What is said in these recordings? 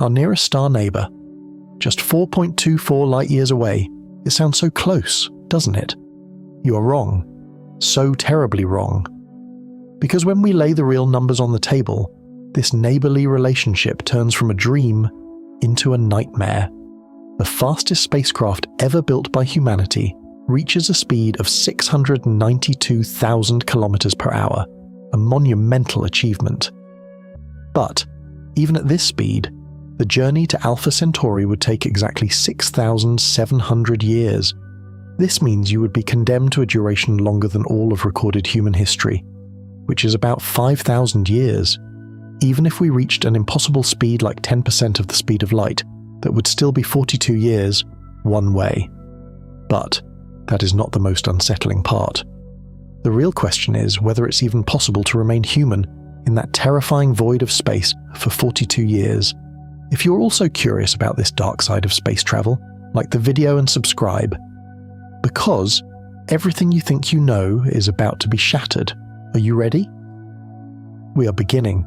our nearest star neighbour. Just 4.24 light-years away. It sounds so close, doesn't it? You are wrong. So terribly wrong. Because when we lay the real numbers on the table, this neighbourly relationship turns from a dream into a nightmare. The fastest spacecraft ever built by humanity reaches a speed of 692,000 kilometers per hour, a monumental achievement. But, even at this speed, the journey to Alpha Centauri would take exactly 6,700 years. This means you would be condemned to a duration longer than all of recorded human history, which is about 5,000 years. Even if we reached an impossible speed like 10% of the speed of light, that would still be 42 years, one way. But that is not the most unsettling part. The real question is whether it's even possible to remain human in that terrifying void of space for 42 years. If you're also curious about this dark side of space travel, like the video and subscribe. Because everything you think you know is about to be shattered. Are you ready? We are beginning.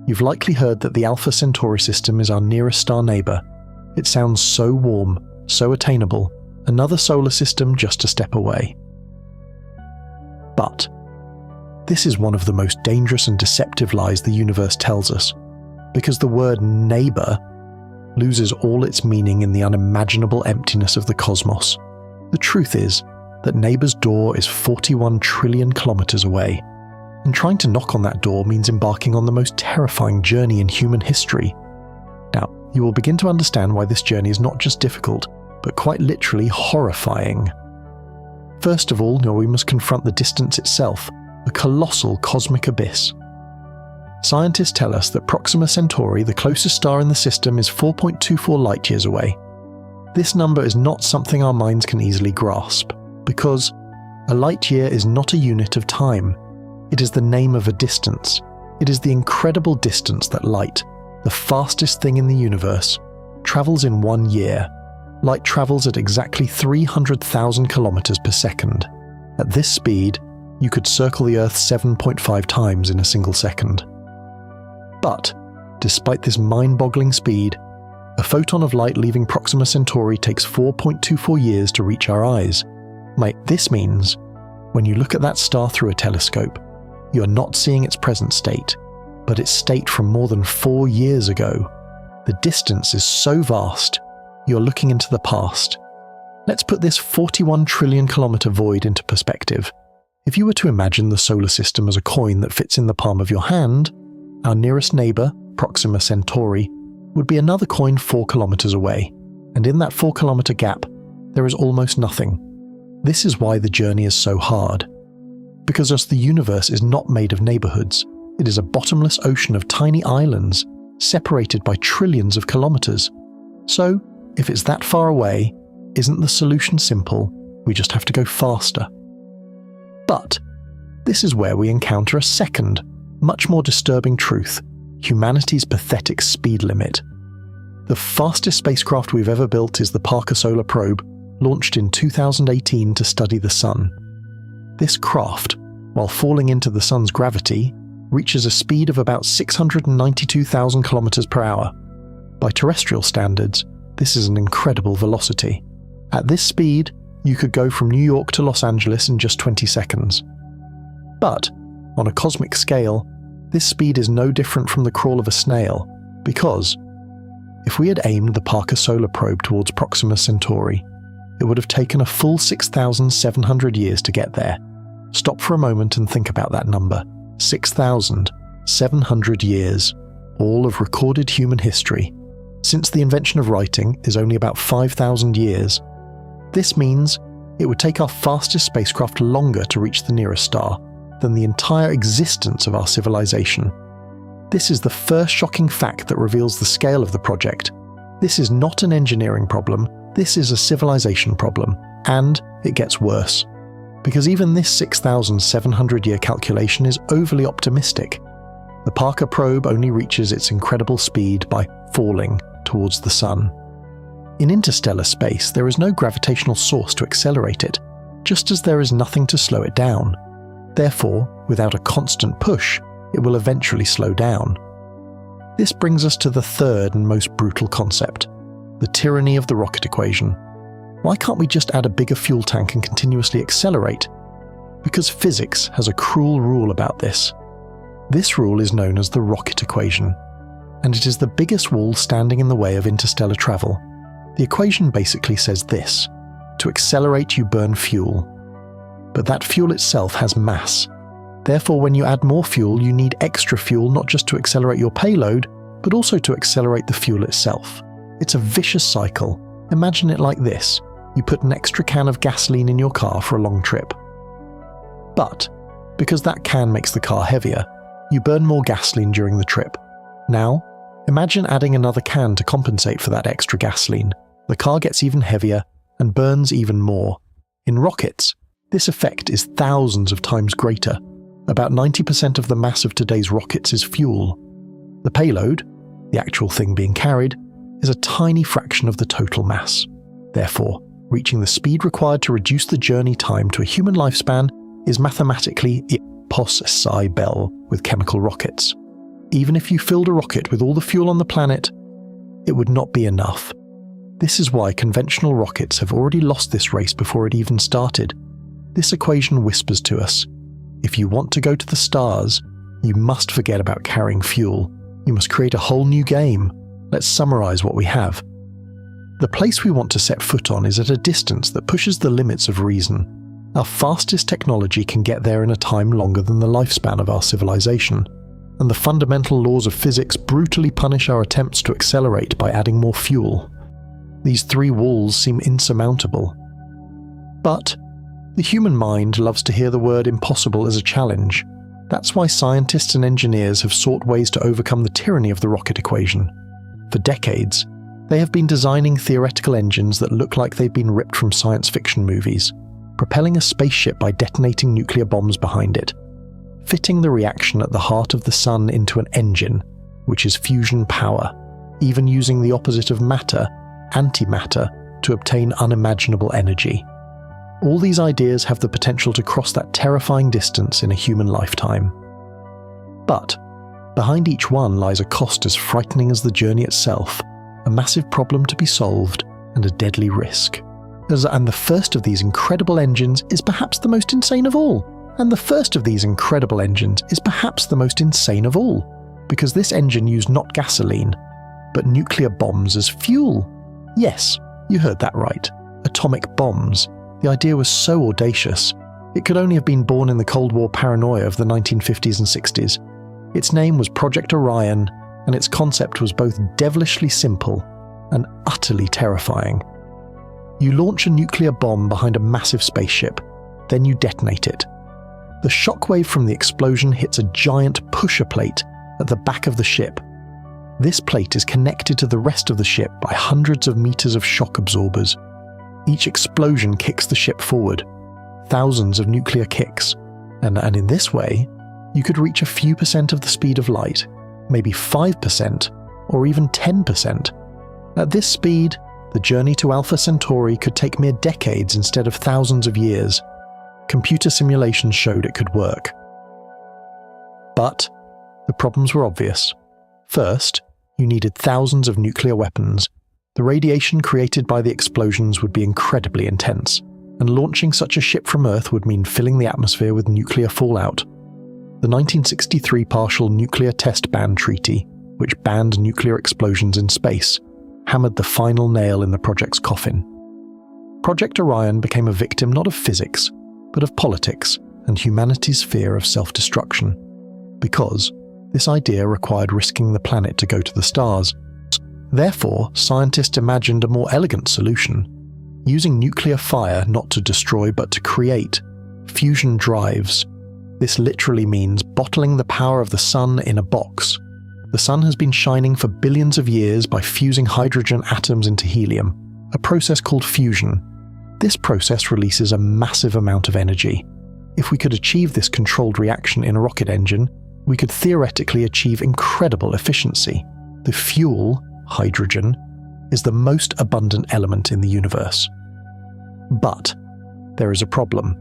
You've likely heard that the Alpha Centauri system is our nearest star neighbour. It sounds so warm, so attainable, another solar system just a step away. But this is one of the most dangerous and deceptive lies the universe tells us, because the word neighbour loses all its meaning in the unimaginable emptiness of the cosmos. The truth is that neighbour's door is 41 trillion kilometres away, and trying to knock on that door means embarking on the most terrifying journey in human history. Now, you will begin to understand why this journey is not just difficult, but quite literally horrifying. First of all, we must confront the distance itself, a colossal cosmic abyss. Scientists tell us that Proxima Centauri, the closest star in the system, is 4.24 light-years away. This number is not something our minds can easily grasp, because a light-year is not a unit of time. It is the name of a distance. It is the incredible distance that light, the fastest thing in the universe, travels in 1 year. Light travels at exactly 300,000 kilometers per second. At this speed, you could circle the Earth 7.5 times in a single second. But, despite this mind-boggling speed, a photon of light leaving Proxima Centauri takes 4.24 years to reach our eyes. This means, when you look at that star through a telescope, you are not seeing its present state, but its state from more than 4 years ago. The distance is so vast, you're looking into the past. Let's put this 41 trillion kilometer void into perspective. If you were to imagine the solar system as a coin that fits in the palm of your hand, our nearest neighbour, Proxima Centauri, would be another coin 4 kilometers away, and in that 4-kilometer gap, there is almost nothing. This is why the journey is so hard. Because the universe is not made of neighbourhoods, it is a bottomless ocean of tiny islands, separated by trillions of kilometers. So, if it's that far away, isn't the solution simple? We just have to go faster. But this is where we encounter a second, much more disturbing truth: humanity's pathetic speed limit. The fastest spacecraft we've ever built is the Parker Solar Probe, launched in 2018 to study the Sun. This craft, while falling into the Sun's gravity, reaches a speed of about 692,000 kilometers per hour. By terrestrial standards, this is an incredible velocity. At this speed, you could go from New York to Los Angeles in just 20 seconds. But, on a cosmic scale, this speed is no different from the crawl of a snail, because if we had aimed the Parker Solar Probe towards Proxima Centauri, it would have taken a full 6,700 years to get there. Stop for a moment and think about that number. 6,700 years, all of recorded human history. Since the invention of writing is only about 5,000 years. This means it would take our fastest spacecraft longer to reach the nearest star than the entire existence of our civilization. This is the first shocking fact that reveals the scale of the project. This is not an engineering problem, this is a civilization problem, and it gets worse. Because even this 6,700-year calculation is overly optimistic. The Parker probe only reaches its incredible speed by falling towards the Sun. In interstellar space, there is no gravitational source to accelerate it, just as there is nothing to slow it down. Therefore, without a constant push, it will eventually slow down. This brings us to the third and most brutal concept, the tyranny of the rocket equation. Why can't we just add a bigger fuel tank and continuously accelerate? Because physics has a cruel rule about this. This rule is known as the rocket equation, and it is the biggest wall standing in the way of interstellar travel. The equation basically says this: to accelerate, you burn fuel. But that fuel itself has mass. Therefore, when you add more fuel, you need extra fuel not just to accelerate your payload, but also to accelerate the fuel itself. It's a vicious cycle. Imagine it like this: you put an extra can of gasoline in your car for a long trip. But, because that can makes the car heavier, you burn more gasoline during the trip. Now, imagine adding another can to compensate for that extra gasoline. The car gets even heavier and burns even more. In rockets, this effect is thousands of times greater. About 90% of the mass of today's rockets is fuel. The payload, the actual thing being carried, is a tiny fraction of the total mass. Therefore, reaching the speed required to reduce the journey time to a human lifespan is mathematically impossible with chemical rockets. Even if you filled a rocket with all the fuel on the planet, it would not be enough. This is why conventional rockets have already lost this race before it even started. This equation whispers to us: if you want to go to the stars, you must forget about carrying fuel. You must create a whole new game. Let's summarize what we have. The place we want to set foot on is at a distance that pushes the limits of reason. Our fastest technology can get there in a time longer than the lifespan of our civilization, and the fundamental laws of physics brutally punish our attempts to accelerate by adding more fuel. These three walls seem insurmountable. But the human mind loves to hear the word impossible as a challenge. That's why scientists and engineers have sought ways to overcome the tyranny of the rocket equation. For decades, they have been designing theoretical engines that look like they've been ripped from science fiction movies, propelling a spaceship by detonating nuclear bombs behind it, fitting the reaction at the heart of the sun into an engine, which is fusion power, even using the opposite of matter, antimatter, to obtain unimaginable energy. All these ideas have the potential to cross that terrifying distance in a human lifetime. But behind each one lies a cost as frightening as the journey itself, a massive problem to be solved, and a deadly risk. And the first of these incredible engines is perhaps the most insane of all. Because this engine used not gasoline, but nuclear bombs as fuel. Yes, you heard that right. Atomic bombs. The idea was so audacious. It could only have been born in the Cold War paranoia of the 1950s and 60s. Its name was Project Orion, and its concept was both devilishly simple and utterly terrifying. You launch a nuclear bomb behind a massive spaceship, then you detonate it. The shockwave from the explosion hits a giant pusher plate at the back of the ship. This plate is connected to the rest of the ship by hundreds of meters of shock absorbers. Each explosion kicks the ship forward, thousands of nuclear kicks, and in this way, you could reach a few percent of the speed of light, maybe 5% or even 10%. At this speed, the journey to Alpha Centauri could take mere decades instead of thousands of years. Computer simulations showed it could work. But the problems were obvious. First, you needed thousands of nuclear weapons. The radiation created by the explosions would be incredibly intense, and launching such a ship from Earth would mean filling the atmosphere with nuclear fallout. The 1963 Partial Nuclear Test Ban Treaty, which banned nuclear explosions in space, hammered the final nail in the project's coffin. Project Orion became a victim not of physics, but of politics and humanity's fear of self-destruction, because this idea required risking the planet to go to the stars. Therefore, scientists imagined a more elegant solution, using nuclear fire not to destroy but to create fusion drives. This literally means bottling the power of the sun in a box. The sun has been shining for billions of years by fusing hydrogen atoms into helium, a process called fusion. This process releases a massive amount of energy. If we could achieve this controlled reaction in a rocket engine, we could theoretically achieve incredible efficiency. The fuel, hydrogen, is the most abundant element in the universe. But there is a problem.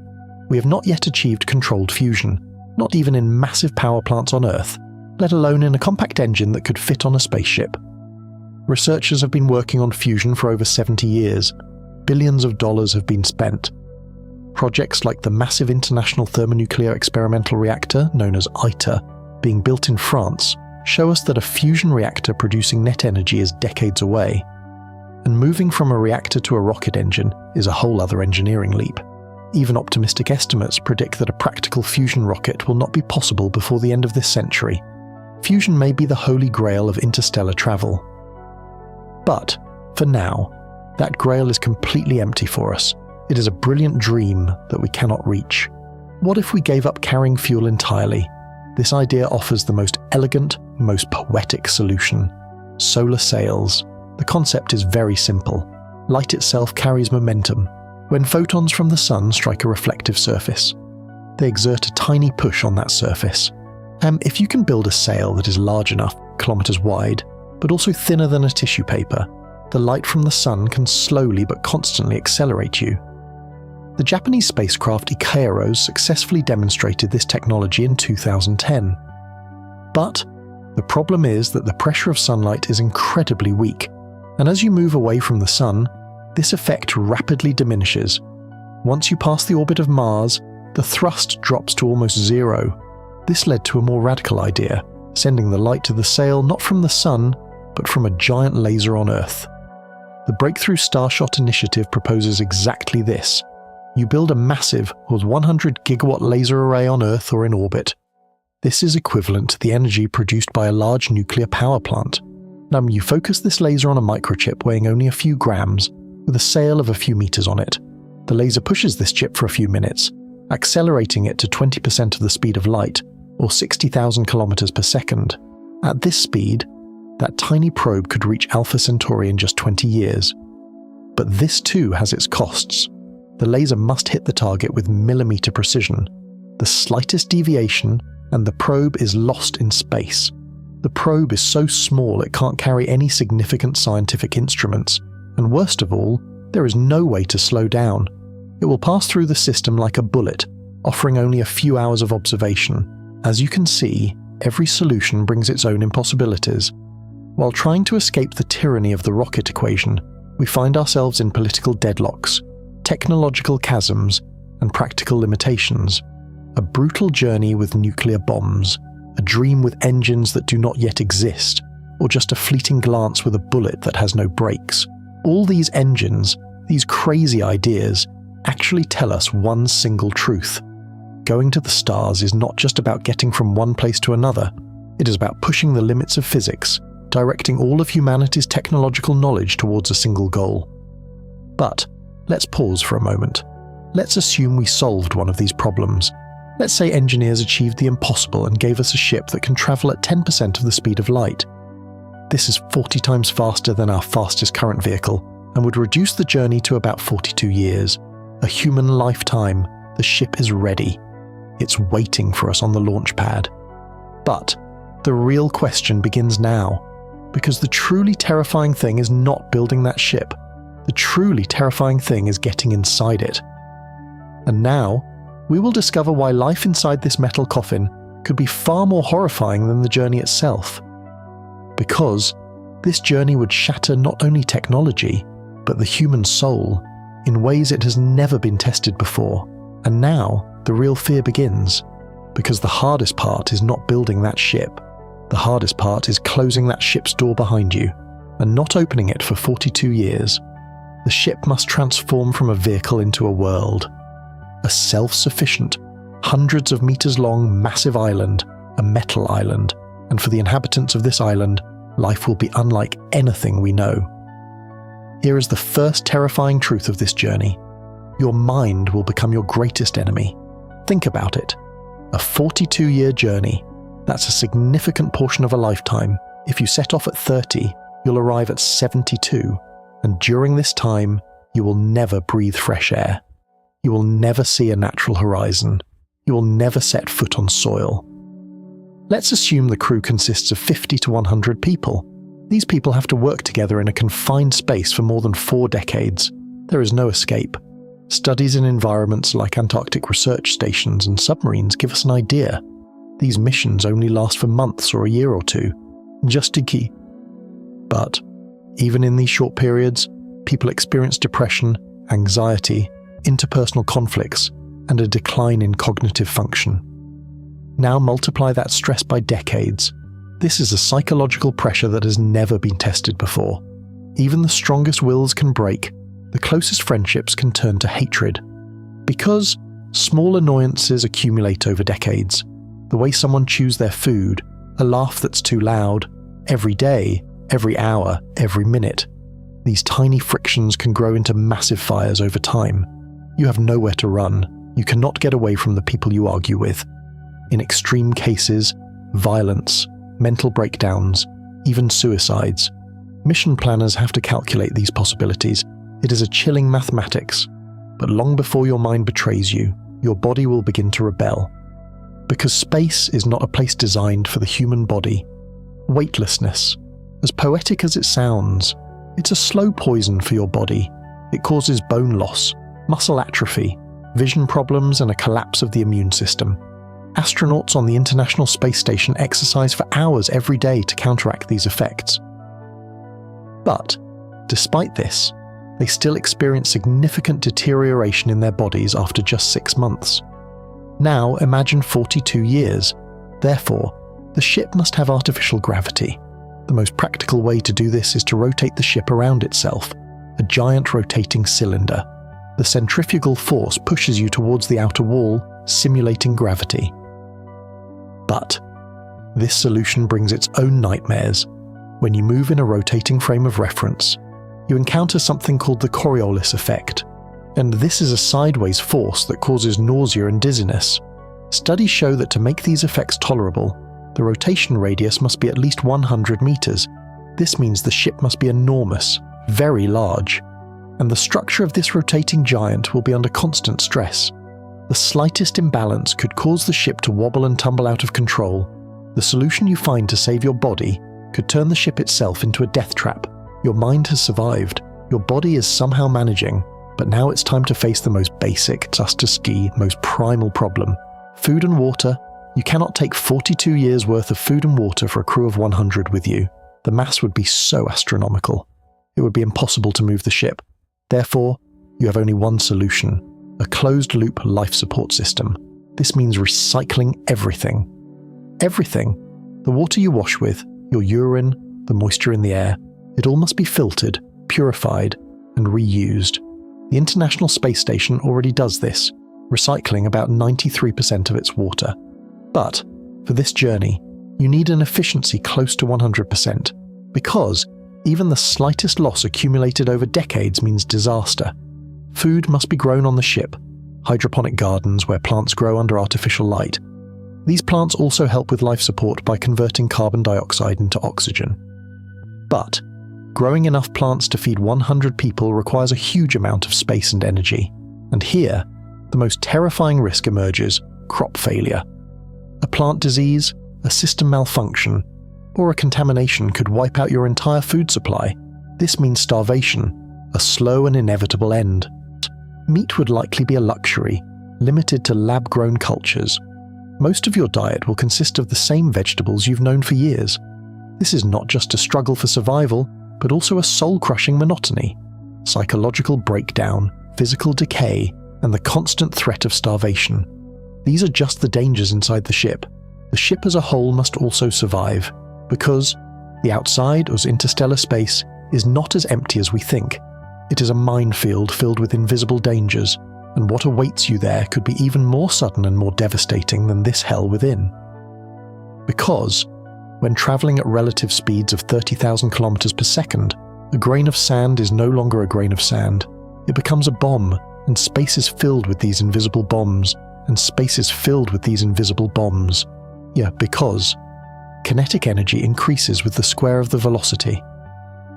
We have not yet achieved controlled fusion, not even in massive power plants on Earth. let alone in a compact engine that could fit on a spaceship. Researchers have been working on fusion for over 70 years. Billions of dollars have been spent. Projects like the massive International Thermonuclear Experimental Reactor, known as ITER, being built in France, show us that a fusion reactor producing net energy is decades away. And moving from a reactor to a rocket engine is a whole other engineering leap. Even optimistic estimates predict that a practical fusion rocket will not be possible before the end of this century. Fusion may be the holy grail of interstellar travel. But, for now, that grail is completely empty for us. It is a brilliant dream that we cannot reach. What if we gave up carrying fuel entirely? This idea offers the most elegant, most poetic solution: solar sails. The concept is very simple. Light itself carries momentum. When photons from the sun strike a reflective surface, they exert a tiny push on that surface. If you can build a sail that is large enough, kilometers wide, but also thinner than a tissue paper, the light from the sun can slowly but constantly accelerate you. The Japanese spacecraft Ikaros successfully demonstrated this technology in 2010. But the problem is that the pressure of sunlight is incredibly weak, and as you move away from the sun, this effect rapidly diminishes. Once you pass the orbit of Mars, the thrust drops to almost zero. This led to a more radical idea, sending the light to the sail not from the sun, but from a giant laser on Earth. The Breakthrough Starshot initiative proposes exactly this. You build a massive, 100 gigawatt laser array on Earth or in orbit. This is equivalent to the energy produced by a large nuclear power plant. Now you focus this laser on a microchip weighing only a few grams, with a sail of a few meters on it. The laser pushes this chip for a few minutes, accelerating it to 20% of the speed of light, or 60,000 kilometers per second. At this speed, that tiny probe could reach Alpha Centauri in just 20 years. But this too has its costs. The laser must hit the target with millimeter precision. The slightest deviation, and the probe is lost in space. The probe is so small it can't carry any significant scientific instruments, and worst of all, there is no way to slow down. It will pass through the system like a bullet, offering only a few hours of observation. As you can see, every solution brings its own impossibilities. While trying to escape the tyranny of the rocket equation, we find ourselves in political deadlocks, technological chasms, and practical limitations. A brutal journey with nuclear bombs, a dream with engines that do not yet exist, or just a fleeting glance with a bullet that has no brakes. All these engines, these crazy ideas, actually tell us one single truth. Going to the stars is not just about getting from one place to another. It is about pushing the limits of physics, directing all of humanity's technological knowledge towards a single goal. But let's pause for a moment. Let's assume we solved one of these problems. Let's say engineers achieved the impossible and gave us a ship that can travel at 10% of the speed of light. This is 40 times faster than our fastest current vehicle and would reduce the journey to about 42 years. A human lifetime. The ship is ready. It's waiting for us on the launch pad. But the real question begins now, because the truly terrifying thing is not building that ship. The truly terrifying thing is getting inside it. And now, we will discover why life inside this metal coffin could be far more horrifying than the journey itself. Because this journey would shatter not only technology, but the human soul, in ways it has never been tested before. And now, the real fear begins, because the hardest part is not building that ship. The hardest part is closing that ship's door behind you, and not opening it for 42 years. The ship must transform from a vehicle into a world. A self-sufficient, hundreds of meters long massive island, a metal island, and for the inhabitants of this island, life will be unlike anything we know. Here is the first terrifying truth of this journey. Your mind will become your greatest enemy. Think about it. A 42-year journey. That's a significant portion of a lifetime. If you set off at 30, you'll arrive at 72, and during this time, you will never breathe fresh air. You will never see a natural horizon. You will never set foot on soil. Let's assume the crew consists of 50 to 100 people. These people have to work together in a confined space for more than 4 decades. There is no escape. Studies in environments like Antarctic research stations and submarines give us an idea. These missions only last for months or a year or two, just to keep. But even in these short periods, people experience depression, anxiety, interpersonal conflicts, and a decline in cognitive function. Now multiply that stress by decades. This is a psychological pressure that has never been tested before. Even the strongest wills can break, the closest friendships can turn to hatred. Because small annoyances accumulate over decades. The way someone chews their food, a laugh that's too loud, every day, every hour, every minute. These tiny frictions can grow into massive fires over time. You have nowhere to run. You cannot get away from the people you argue with. In extreme cases, violence, mental breakdowns, even suicides. Mission planners have to calculate these possibilities. It is a chilling mathematics. But long before your mind betrays you, your body will begin to rebel. Because space is not a place designed for the human body. Weightlessness, as poetic as it sounds, it's a slow poison for your body. It causes bone loss, muscle atrophy, vision problems, and a collapse of the immune system. Astronauts on the International Space Station exercise for hours every day to counteract these effects. But, despite this, they still experience significant deterioration in their bodies after just 6 months. Now imagine 42 years. Therefore, the ship must have artificial gravity. The most practical way to do this is to rotate the ship around itself, a giant rotating cylinder. The centrifugal force pushes you towards the outer wall, simulating gravity. But this solution brings its own nightmares. When you move in a rotating frame of reference, you encounter something called the Coriolis effect, and this is a sideways force that causes nausea and dizziness. Studies show that to make these effects tolerable, the rotation radius must be at least 100 meters. This means the ship must be enormous, very large, and the structure of this rotating giant will be under constant stress. The slightest imbalance could cause the ship to wobble and tumble out of control. The solution you find to save your body could turn the ship itself into a death trap. Your mind has survived, your body is somehow managing, but now it's time to face the most basic, most primal problem. Food and water. You cannot take 42 years worth of food and water for a crew of 100 with you. The mass would be so astronomical. It would be impossible to move the ship. Therefore, you have only one solution: a closed-loop life support system. This means recycling everything. Everything. The water you wash with, your urine, the moisture in the air, it all must be filtered, purified, and reused. The International Space Station already does this, recycling about 93% of its water. But, for this journey, you need an efficiency close to 100%, because even the slightest loss accumulated over decades means disaster. Food must be grown on the ship, hydroponic gardens where plants grow under artificial light. These plants also help with life support by converting carbon dioxide into oxygen. But, growing enough plants to feed 100 people requires a huge amount of space and energy. And here, the most terrifying risk emerges: crop failure. A plant disease, a system malfunction, or a contamination could wipe out your entire food supply. This means starvation, a slow and inevitable end. Meat would likely be a luxury, limited to lab-grown cultures. Most of your diet will consist of the same vegetables you've known for years. This is not just a struggle for survival, but also a soul-crushing monotony, psychological breakdown, physical decay, and the constant threat of starvation. These are just the dangers inside the ship. The ship as a whole must also survive, because the outside, as interstellar space, is not as empty as we think. It is a minefield filled with invisible dangers, and what awaits you there could be even more sudden and more devastating than this hell within. Because, when traveling at relative speeds of 30,000 kilometers per second, a grain of sand is no longer a grain of sand. It becomes a bomb, and space is filled with these invisible bombs, and space is filled with these invisible bombs. Yeah, because kinetic energy increases with the square of the velocity.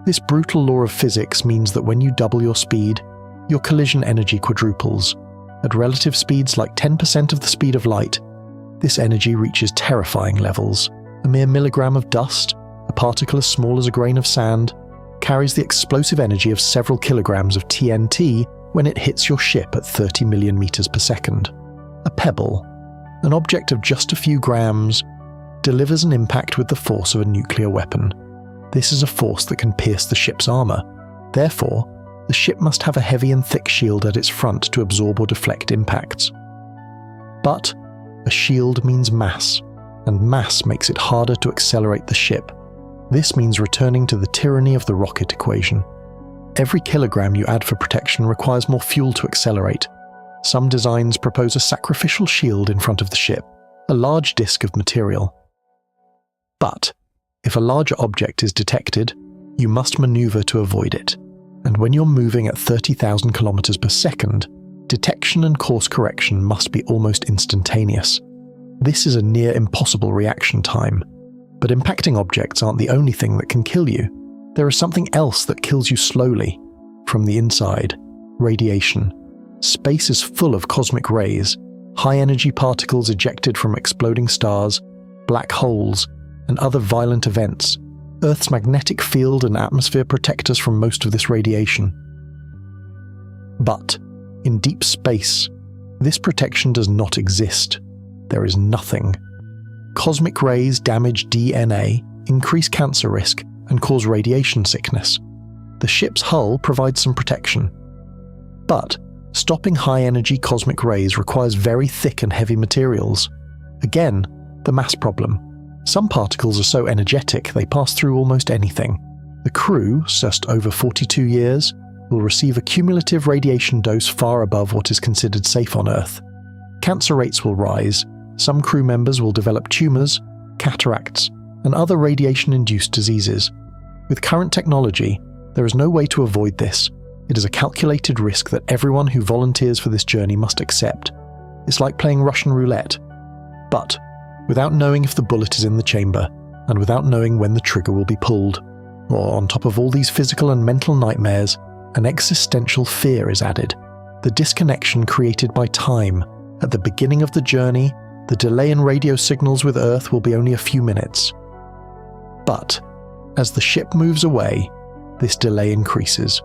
This brutal law of physics means that when you double your speed, your collision energy quadruples. At relative speeds like 10% of the speed of light, this energy reaches terrifying levels. A mere milligram of dust, a particle as small as a grain of sand, carries the explosive energy of several kilograms of TNT when it hits your ship at 30 million meters per second. A pebble, an object of just a few grams delivers an impact with the force of a nuclear weapon. This is a force that can pierce the ship's armor. Therefore, the ship must have a heavy and thick shield at its front to absorb or deflect impacts. But a shield means mass, and mass makes it harder to accelerate the ship. This means returning to the tyranny of the rocket equation. Every kilogram you add for protection requires more fuel to accelerate. Some designs propose a sacrificial shield in front of the ship, a large disk of material. But if a larger object is detected, you must maneuver to avoid it. And when you're moving at 30,000 kilometers per second, detection and course correction must be almost instantaneous. This is a near impossible reaction time. But impacting objects aren't the only thing that can kill you. There is something else that kills you slowly, from the inside: radiation. Space is full of cosmic rays, high-energy particles ejected from exploding stars, black holes, and other violent events. Earth's magnetic field and atmosphere protect us from most of this radiation. But in deep space, this protection does not exist. There is nothing. Cosmic rays damage DNA, increase cancer risk, and cause radiation sickness. The ship's hull provides some protection. But stopping high-energy cosmic rays requires very thick and heavy materials. Again, the mass problem. Some particles are so energetic they pass through almost anything. The crew, just over 42 years, will receive a cumulative radiation dose far above what is considered safe on Earth. Cancer rates will rise. Some crew members will develop tumors, cataracts, and other radiation-induced diseases. With current technology, there is no way to avoid this. It is a calculated risk that everyone who volunteers for this journey must accept. It's like playing Russian roulette. But without knowing if the bullet is in the chamber, and without knowing when the trigger will be pulled, or on top of all these physical and mental nightmares, an existential fear is added. The disconnection created by time. At the beginning of the journey, the delay in radio signals with Earth will be only a few minutes. But as the ship moves away, this delay increases.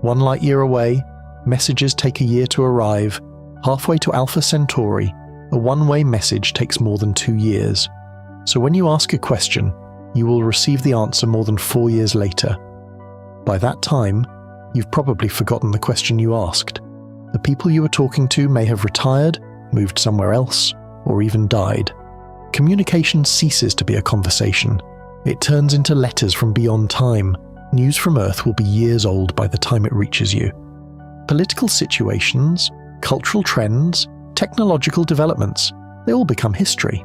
1 light-year away, messages take a year to arrive. Halfway to Alpha Centauri, a one-way message takes more than 2 years. So when you ask a question, you will receive the answer more than 4 years later. By that time, you've probably forgotten the question you asked. The people you were talking to may have retired, moved somewhere else, or even died. Communication ceases to be a conversation. It turns into letters from beyond time. News from Earth will be years old by the time it reaches you. Political situations, cultural trends, technological developments, they all become history.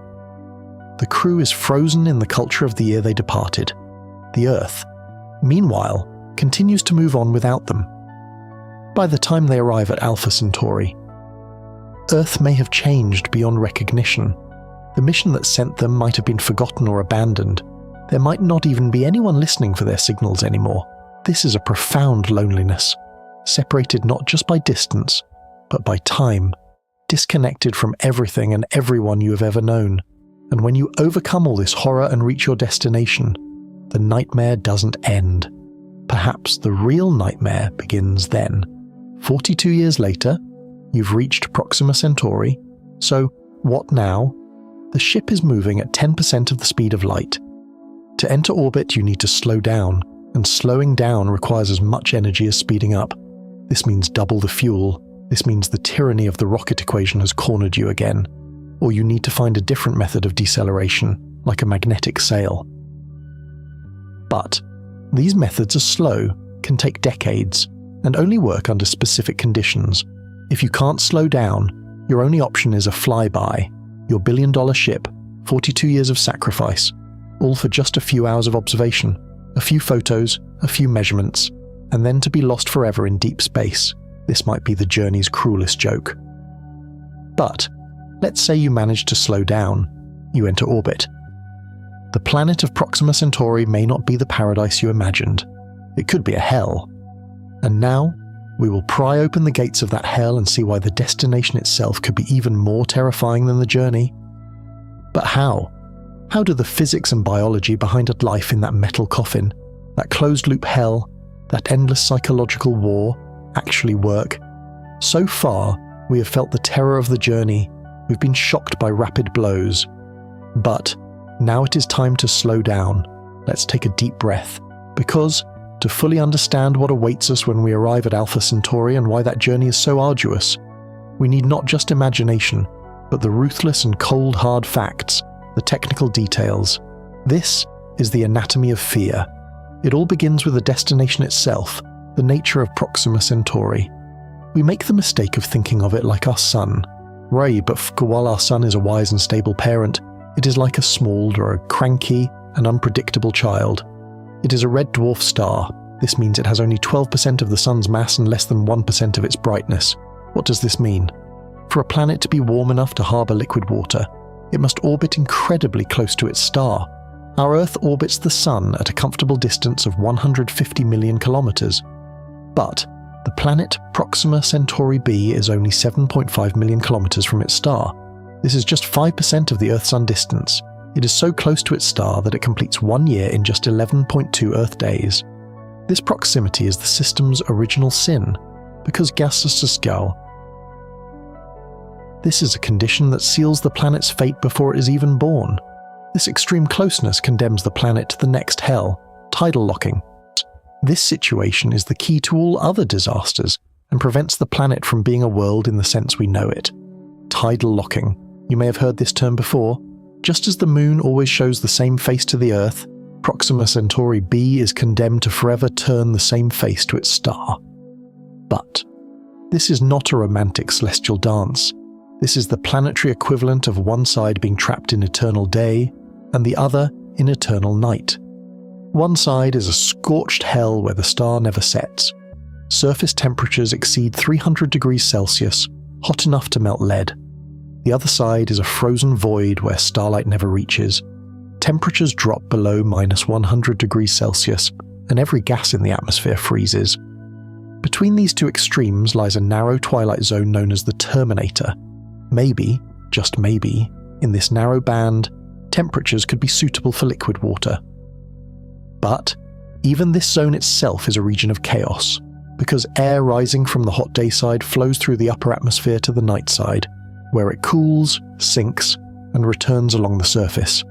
The crew is frozen in the culture of the year they departed. The Earth, meanwhile, continues to move on without them. By the time they arrive at Alpha Centauri, Earth may have changed beyond recognition. The mission that sent them might have been forgotten or abandoned. There might not even be anyone listening for their signals anymore. This is a profound loneliness, separated not just by distance, but by time, disconnected from everything and everyone you have ever known. And when you overcome all this horror and reach your destination, the nightmare doesn't end. Perhaps the real nightmare begins then. 42 years later, you've reached Proxima Centauri. So, what now? The ship is moving at 10% of the speed of light. To enter orbit, you need to slow down, and slowing down requires as much energy as speeding up. This means double the fuel. This means the tyranny of the rocket equation has cornered you again. Or you need to find a different method of deceleration, like a magnetic sail. But these methods are slow, can take decades, and only work under specific conditions. If you can't slow down, your only option is a flyby, your billion-dollar ship, 42 years of sacrifice, all for just a few hours of observation, a few photos, a few measurements, and then to be lost forever in deep space. This might be the journey's cruelest joke. But let's say you manage to slow down. You enter orbit. The planet of Proxima Centauri may not be the paradise you imagined. It could be a hell. And now, we will pry open the gates of that hell and see why the destination itself could be even more terrifying than the journey. But how? How do the physics and biology behind life in that metal coffin, that closed-loop hell, that endless psychological war, actually work? So far, we have felt the terror of the journey, We've been shocked by rapid blows. But now it is time to slow down. Let's take a deep breath. Because, to fully understand what awaits us when we arrive at Alpha Centauri and why that journey is so arduous, we need not just imagination, but the ruthless and cold hard facts, the technical details. This is the anatomy of fear. It all begins with the destination itself, the nature of Proxima Centauri. We make the mistake of thinking of it like our sun. Right, but while our sun is a wise and stable parent, it is like a small or a cranky and unpredictable child. It is a red dwarf star. This means it has only 12% of the sun's mass and less than 1% of its brightness. What does this mean? For a planet to be warm enough to harbour liquid water, it must orbit incredibly close to its star. Our Earth orbits the Sun at a comfortable distance of 150 million kilometres. But the planet Proxima Centauri b is only 7.5 million kilometres from its star. This is just 5% of the Earth-Sun distance. It is so close to its star that it completes 1 year in just 11.2 Earth days. This proximity is the system's original sin, because gases go. This is a condition that seals the planet's fate before it is even born. This extreme closeness condemns the planet to the next hell, tidal locking. This situation is the key to all other disasters and prevents the planet from being a world in the sense we know it. Tidal locking. You may have heard this term before. Just as the moon always shows the same face to the Earth, Proxima Centauri b is condemned to forever turn the same face to its star. But this is not a romantic celestial dance. This is the planetary equivalent of one side being trapped in eternal day and the other in eternal night. One side is a scorched hell where the star never sets. Surface temperatures exceed 300 degrees Celsius, hot enough to melt lead. The other side is a frozen void where starlight never reaches. Temperatures drop below -100 degrees Celsius, and every gas in the atmosphere freezes. Between these two extremes lies a narrow twilight zone known as the Terminator. Maybe, just maybe, in this narrow band, temperatures could be suitable for liquid water. But even this zone itself is a region of chaos, because air rising from the hot day side flows through the upper atmosphere to the night side, where it cools, sinks, and returns along the surface.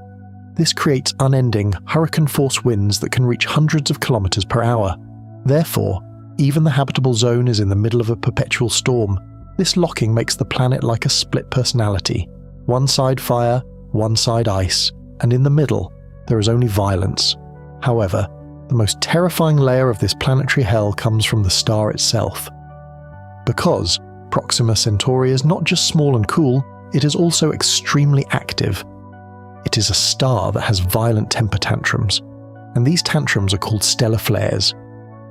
This creates unending, hurricane-force winds that can reach hundreds of kilometers per hour. Therefore, even the habitable zone is in the middle of a perpetual storm. This locking makes the planet like a split personality. One side fire, one side ice, and in the middle, there is only violence. However, the most terrifying layer of this planetary hell comes from the star itself. Because Proxima Centauri is not just small and cool, it is also extremely active. It is a star that has violent temper tantrums, and these tantrums are called stellar flares.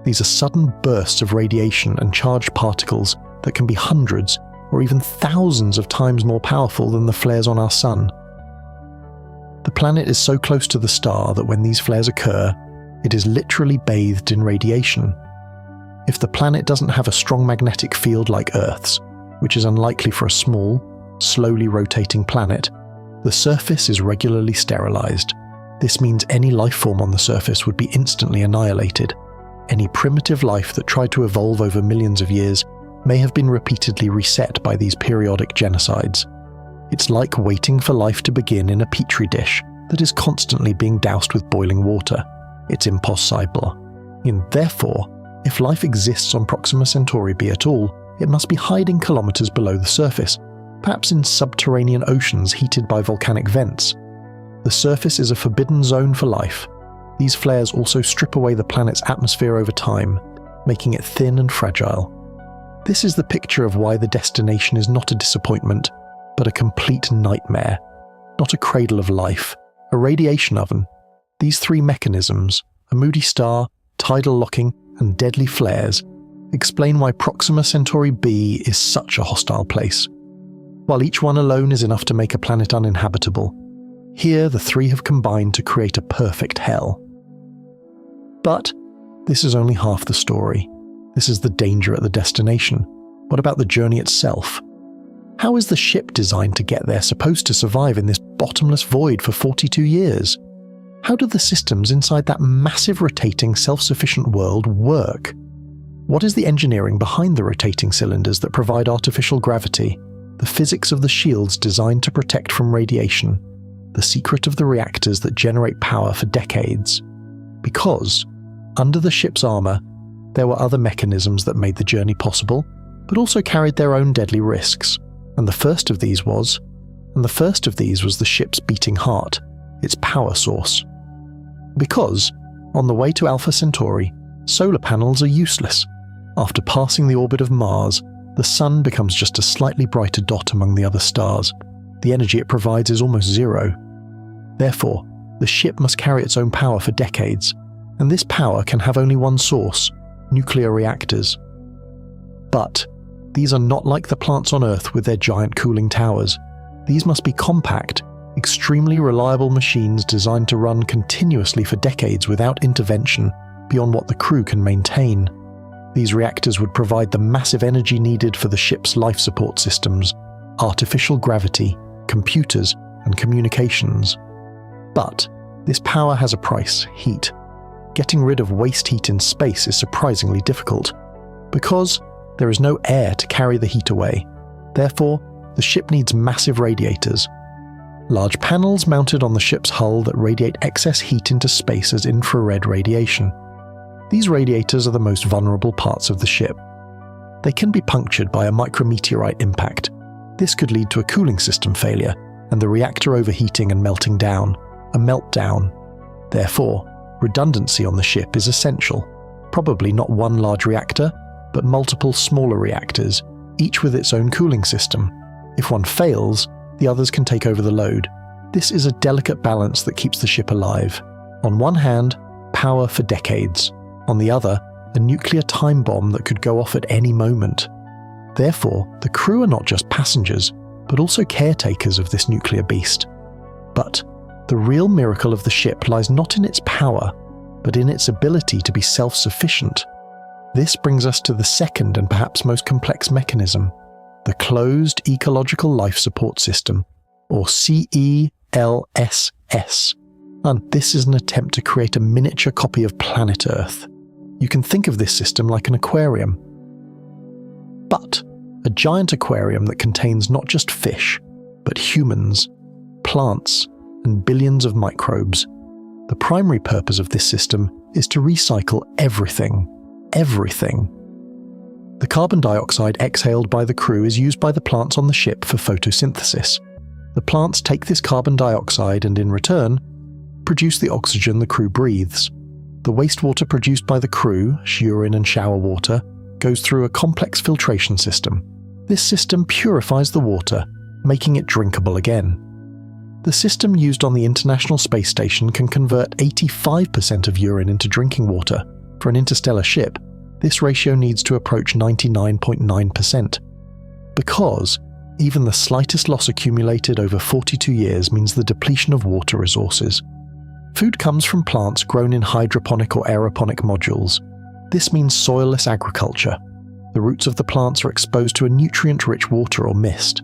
These are sudden bursts of radiation and charged particles that can be hundreds or even thousands of times more powerful than the flares on our Sun. The planet is so close to the star that when these flares occur, it is literally bathed in radiation. If the planet doesn't have a strong magnetic field like Earth's, which is unlikely for a small, slowly rotating planet, the surface is regularly sterilized. This means any life form on the surface would be instantly annihilated. Any primitive life that tried to evolve over millions of years may have been repeatedly reset by these periodic genocides. It's like waiting for life to begin in a petri dish that is constantly being doused with boiling water. It's impossible. And therefore, if life exists on Proxima Centauri b at all, it must be hiding kilometers below the surface, perhaps in subterranean oceans heated by volcanic vents. The surface is a forbidden zone for life. These flares also strip away the planet's atmosphere over time, making it thin and fragile. This is the picture of why the destination is not a disappointment, but a complete nightmare. Not a cradle of life, a radiation oven. These three mechanisms, a moody star, tidal locking, and deadly flares, explain why Proxima Centauri b is such a hostile place. While each one alone is enough to make a planet uninhabitable, here the three have combined to create a perfect hell. But this is only half the story. This is the danger at the destination. What about the journey itself? How is the ship designed to get there supposed to survive in this bottomless void for 42 years? How do the systems inside that massive rotating self-sufficient world work? What is the engineering behind the rotating cylinders that provide artificial gravity? the physics of the shields designed to protect from radiation, the secret of the reactors that generate power for decades. Because, under the ship's armour, there were other mechanisms that made the journey possible, but also carried their own deadly risks, and the first of these was the ship's beating heart, its power source. Because, on the way to Alpha Centauri, solar panels are useless. After passing the orbit of Mars, the Sun becomes just a slightly brighter dot among the other stars. The energy it provides is almost zero. Therefore, the ship must carry its own power for decades, and this power can have only one source: nuclear reactors. But these are not like the plants on Earth with their giant cooling towers. These must be compact, extremely reliable machines designed to run continuously for decades without intervention beyond what the crew can maintain. These reactors would provide the massive energy needed for the ship's life support systems, artificial gravity, computers, and communications. But this power has a price: heat. Getting rid of waste heat in space is surprisingly difficult, because there is no air to carry the heat away. Therefore, the ship needs massive radiators. Large panels mounted on the ship's hull that radiate excess heat into space as infrared radiation. These radiators are the most vulnerable parts of the ship. They can be punctured by a micrometeorite impact. This could lead to a cooling system failure, and the reactor overheating and melting down, a meltdown. Therefore, redundancy on the ship is essential. Probably not one large reactor, but multiple smaller reactors, each with its own cooling system. If one fails, the others can take over the load. This is a delicate balance that keeps the ship alive. On one hand, power for decades. On the other, a nuclear time bomb that could go off at any moment. Therefore, the crew are not just passengers, but also caretakers of this nuclear beast. But the real miracle of the ship lies not in its power, but in its ability to be self-sufficient. This brings us to the second and perhaps most complex mechanism: the Closed Ecological Life Support System, or CELSS. And this is an attempt to create a miniature copy of planet Earth. You can think of this system like an aquarium. But a giant aquarium that contains not just fish, but humans, plants, and billions of microbes. The primary purpose of this system is to recycle everything. Everything. The carbon dioxide exhaled by the crew is used by the plants on the ship for photosynthesis. The plants take this carbon dioxide and in return, produce the oxygen the crew breathes. The wastewater produced by the crew, urine and shower water, goes through a complex filtration system. This system purifies the water, making it drinkable again. The system used on the International Space Station can convert 85% of urine into drinking water. For an interstellar ship, this ratio needs to approach 99.9%. Because even the slightest loss accumulated over 42 years means the depletion of water resources. Food comes from plants grown in hydroponic or aeroponic modules. This means soilless agriculture. The roots of the plants are exposed to a nutrient-rich water or mist.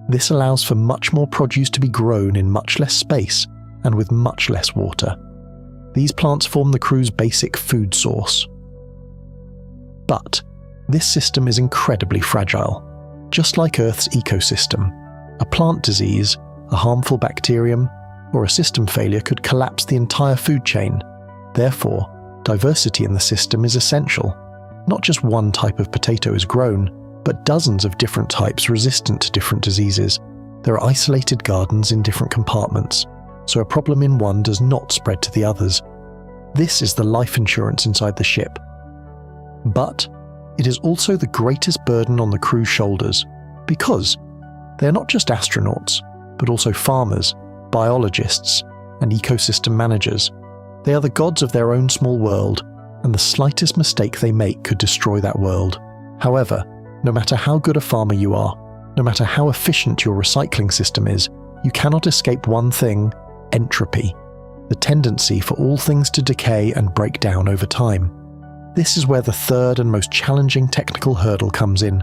This allows for much more produce to be grown in much less space and with much less water. These plants form the crew's basic food source. But this system is incredibly fragile. Just like Earth's ecosystem, a plant disease, a harmful bacterium, or a system failure could collapse the entire food chain. Therefore, diversity in the system is essential. Not just one type of potato is grown, but dozens of different types resistant to different diseases. There are isolated gardens in different compartments, so a problem in one does not spread to the others. This is the life insurance inside the ship. But it is also the greatest burden on the crew's shoulders, because they are not just astronauts, but also farmers, biologists, and ecosystem managers. They are the gods of their own small world, and the slightest mistake they make could destroy that world. However, no matter how good a farmer you are, no matter how efficient your recycling system is, you cannot escape one thing: entropy, the tendency for all things to decay and break down over time. This is where the third and most challenging technical hurdle comes in: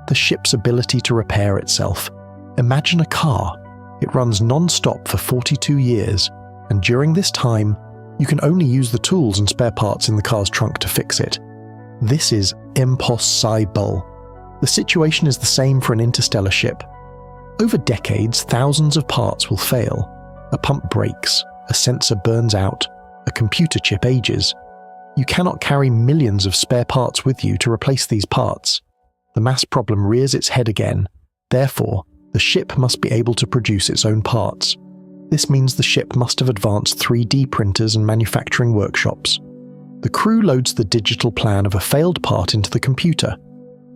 the ship's ability to repair itself. Imagine a car. It runs non-stop for 42 years, and during this time, you can only use the tools and spare parts in the car's trunk to fix it. This is impossible. The situation is the same for an interstellar ship. Over decades, thousands of parts will fail. A pump breaks, a sensor burns out, a computer chip ages. You cannot carry millions of spare parts with you to replace these parts. The mass problem rears its head again. Therefore, the ship must be able to produce its own parts. This means the ship must have advanced 3D printers and manufacturing workshops. The crew loads the digital plan of a failed part into the computer.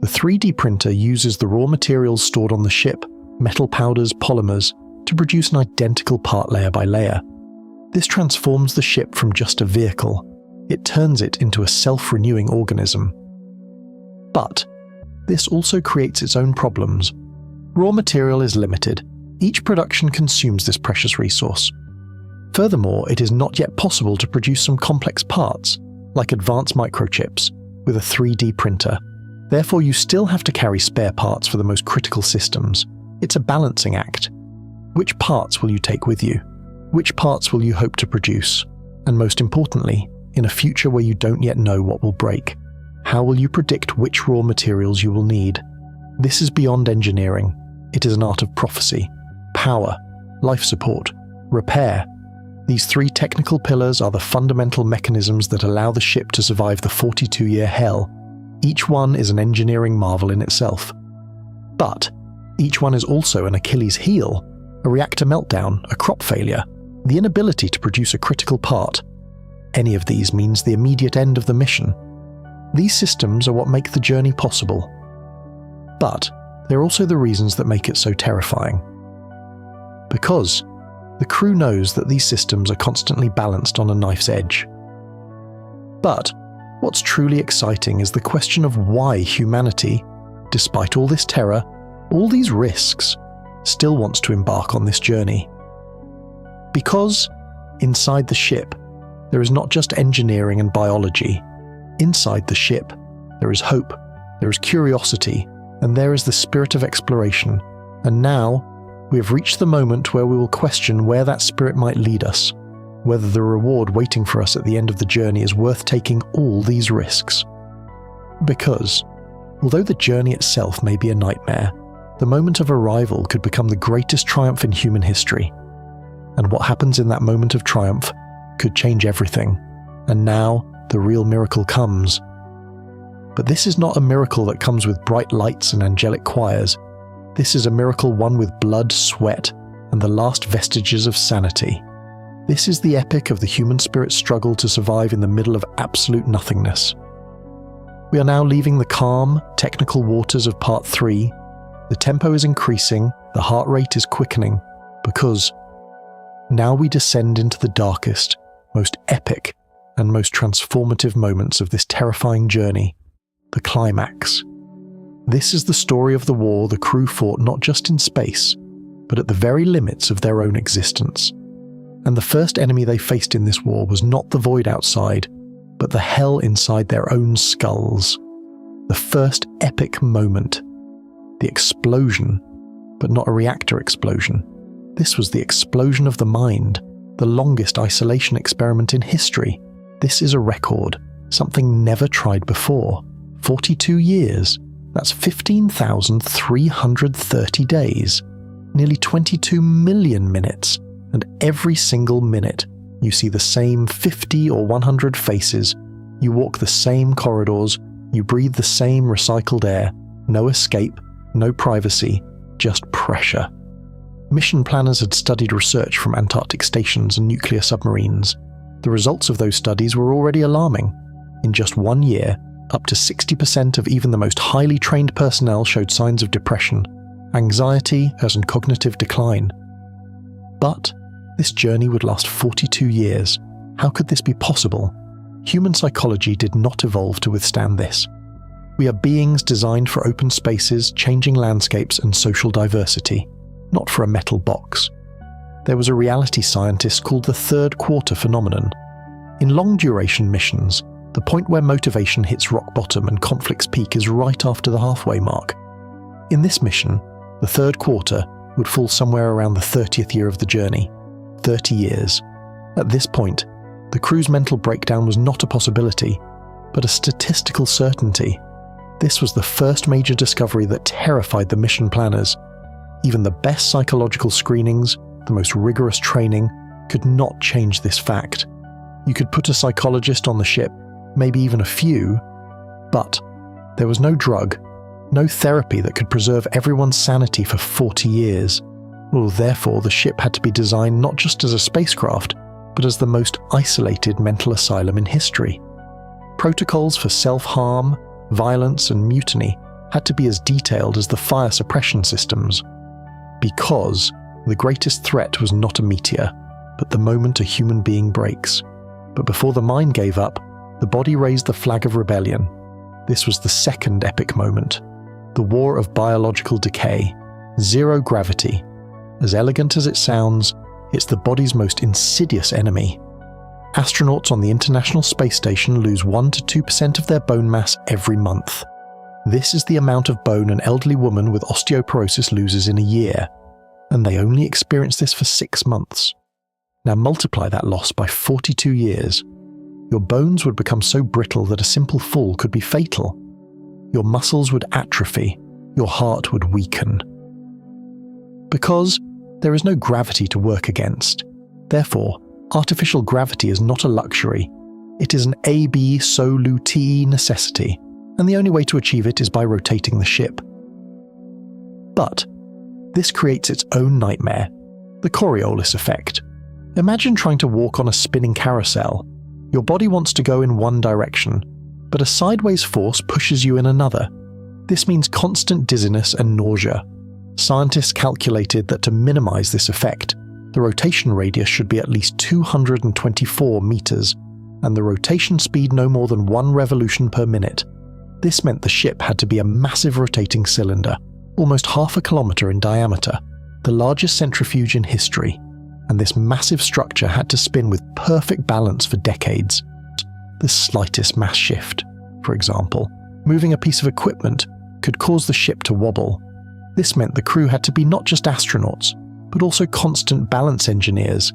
The 3D printer uses the raw materials stored on the ship, metal powders, polymers, to produce an identical part layer by layer. This transforms the ship from just a vehicle. It turns it into a self-renewing organism. But this also creates its own problems. Raw material is limited. Each production consumes this precious resource. Furthermore, it is not yet possible to produce some complex parts, like advanced microchips, with a 3D printer. Therefore, you still have to carry spare parts for the most critical systems. It's a balancing act. Which parts will you take with you? Which parts will you hope to produce? And most importantly, in a future where you don't yet know what will break, how will you predict which raw materials you will need? This is beyond engineering. It is an art of prophecy, power, life support, repair. These three technical pillars are the fundamental mechanisms that allow the ship to survive the 42-year hell. Each one is an engineering marvel in itself. But each one is also an Achilles heel, a reactor meltdown, a crop failure, the inability to produce a critical part. Any of these means the immediate end of the mission. These systems are what make the journey possible. But they're also the reasons that make it so terrifying. Because the crew knows that these systems are constantly balanced on a knife's edge. But what's truly exciting is the question of why humanity, despite all this terror, all these risks, still wants to embark on this journey. Because inside the ship, there is not just engineering and biology. Inside the ship, there is hope, there is curiosity, and there is the spirit of exploration. And now, we have reached the moment where we will question where that spirit might lead us, whether the reward waiting for us at the end of the journey is worth taking all these risks. Because, although the journey itself may be a nightmare, the moment of arrival could become the greatest triumph in human history. And what happens in that moment of triumph could change everything. And now, the real miracle comes. But this is not a miracle that comes with bright lights and angelic choirs. This is a miracle won with blood, sweat, and the last vestiges of sanity. This is the epic of the human spirit's struggle to survive in the middle of absolute nothingness. We are now leaving the calm, technical waters of Part 3. The tempo is increasing, the heart rate is quickening, because now we descend into the darkest, most epic, and most transformative moments of this terrifying journey, the climax. This is the story of the war the crew fought not just in space, but at the very limits of their own existence. And the first enemy they faced in this war was not the void outside, but the hell inside their own skulls. The first epic moment. The explosion, but not a reactor explosion. This was the explosion of the mind, the longest isolation experiment in history. This is a record, something never tried before. 42 years. That's 15,330 days. Nearly 22 million minutes. And every single minute, you see the same 50 or 100 faces. You walk the same corridors. You breathe the same recycled air. No escape, no privacy, just pressure. Mission planners had studied research from Antarctic stations and nuclear submarines. The results of those studies were already alarming. In just 1 year, up to 60% of even the most highly trained personnel showed signs of depression, anxiety, and cognitive decline. But this journey would last 42 years. How could this be possible? Human psychology did not evolve to withstand this. We are beings designed for open spaces, changing landscapes, and social diversity, not for a metal box. There was a reality scientist called the third quarter phenomenon. In long-duration missions, the point where motivation hits rock bottom and conflicts peak is right after the halfway mark. In this mission, the third quarter would fall somewhere around the 30th year of the journey. 30 years. At this point, the crew's mental breakdown was not a possibility, but a statistical certainty. This was the first major discovery that terrified the mission planners. Even the best psychological screenings, the most rigorous training, could not change this fact. You could put a psychologist on the ship, maybe even a few, but there was no drug, no therapy that could preserve everyone's sanity for 40 years. Well, therefore, the ship had to be designed not just as a spacecraft, but as the most isolated mental asylum in history. Protocols for self-harm, violence, and mutiny had to be as detailed as the fire suppression systems. Because the greatest threat was not a meteor, but the moment a human being breaks. But before the mind gave up, the body raised the flag of rebellion. This was the second epic moment. The war of biological decay. Zero gravity. As elegant as it sounds, it's the body's most insidious enemy. Astronauts on the International Space Station lose 1 to 2% of their bone mass every month. This is the amount of bone an elderly woman with osteoporosis loses in a year, and they only experience this for 6 months. Now multiply that loss by 42 years. Your bones would become so brittle that a simple fall could be fatal. Your muscles would atrophy, your heart would weaken. Because there is no gravity to work against. Therefore, artificial gravity is not a luxury. It is an absolute necessity, and the only way to achieve it is by rotating the ship. But this creates its own nightmare, the Coriolis effect. Imagine trying to walk on a spinning carousel. Your body wants to go in one direction, but a sideways force pushes you in another. This means constant dizziness and nausea. Scientists calculated that to minimize this effect, the rotation radius should be at least 224 meters, and the rotation speed no more than 1 revolution per minute. This meant the ship had to be a massive rotating cylinder, almost half a kilometer in diameter, the largest centrifuge in history, and this massive structure had to spin with perfect balance for decades. The slightest mass shift, for example, moving a piece of equipment, could cause the ship to wobble. This meant the crew had to be not just astronauts, but also constant balance engineers.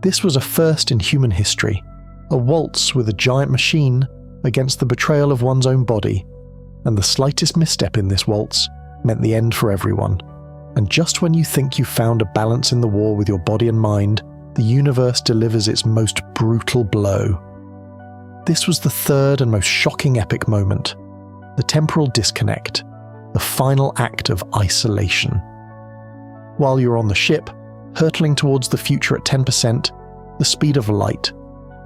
This was a first in human history, a waltz with a giant machine against the betrayal of one's own body, and the slightest misstep in this waltz meant the end for everyone. And just when you think you've found a balance in the war with your body and mind, the universe delivers its most brutal blow. This was the third and most shocking epic moment, the temporal disconnect, the final act of isolation. While you're on the ship, hurtling towards the future at 10%, the speed of light,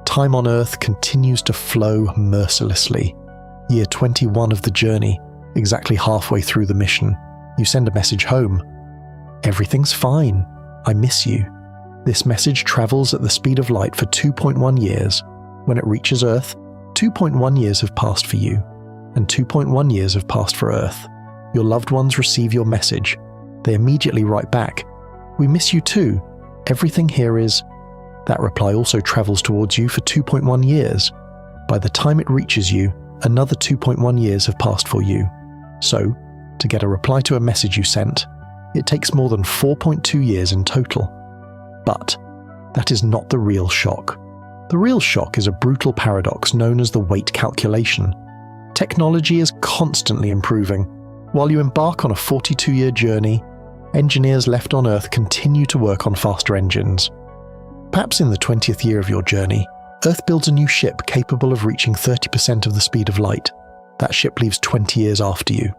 time on Earth continues to flow mercilessly. Year 21 of the journey, exactly halfway through the mission, you send a message home. Everything's fine. I miss you. This message travels at the speed of light for 2.1 years. When it reaches Earth, 2.1 years have passed for you, and 2.1 years have passed for Earth. Your loved ones receive your message. They immediately write back, "We miss you too. Everything here is..." That reply also travels towards you for 2.1 years. By the time it reaches you, another 2.1 years have passed for you. So, to get a reply to a message you sent, it takes more than 4.2 years in total. But that is not the real shock. The real shock is a brutal paradox known as the weight calculation. Technology is constantly improving. While you embark on a 42-year journey, engineers left on Earth continue to work on faster engines. Perhaps in the 20th year of your journey, Earth builds a new ship capable of reaching 30% of the speed of light. That ship leaves 20 years after you.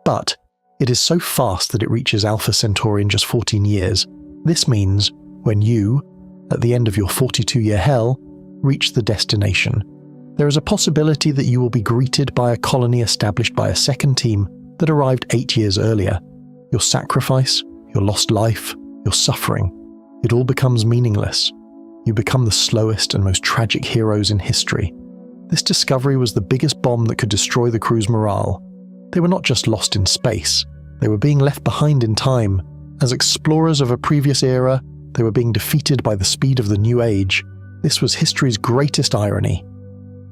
But it is so fast that it reaches Alpha Centauri in just 14 years. This means when you, at the end of your 42-year hell, reach the destination, there is a possibility that you will be greeted by a colony established by a second team that arrived 8 years earlier. Your sacrifice, your lost life, your suffering, it all becomes meaningless. You become the slowest and most tragic heroes in history. This discovery was the biggest bomb that could destroy the crew's morale. They were not just lost in space, they were being left behind in time. As explorers of a previous era, they were being defeated by the speed of the new age. This was history's greatest irony.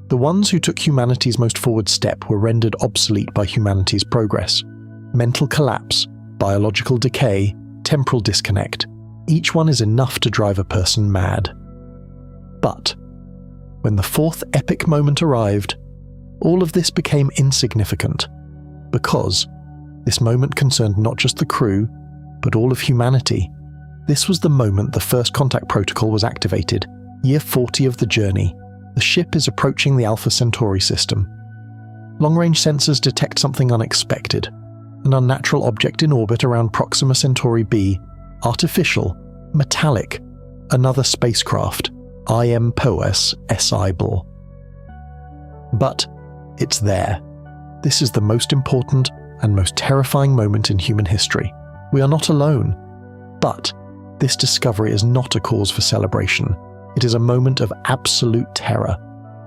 The ones who took humanity's most forward step were rendered obsolete by humanity's progress. Mental collapse, biological decay, temporal disconnect. Each one is enough to drive a person mad. But when the fourth epic moment arrived, all of this became insignificant, because This moment concerned not just the crew, but all of humanity. This was the moment the first contact protocol was activated, year 40 of the journey. The ship is approaching the Alpha Centauri system. Long-range sensors detect something unexpected. An unnatural object in orbit around Proxima Centauri b, artificial, metallic, another spacecraft, IM-POES SI-BL. But it's there. This is the most important and most terrifying moment in human history. We are not alone. But this discovery is not a cause for celebration. It is a moment of absolute terror.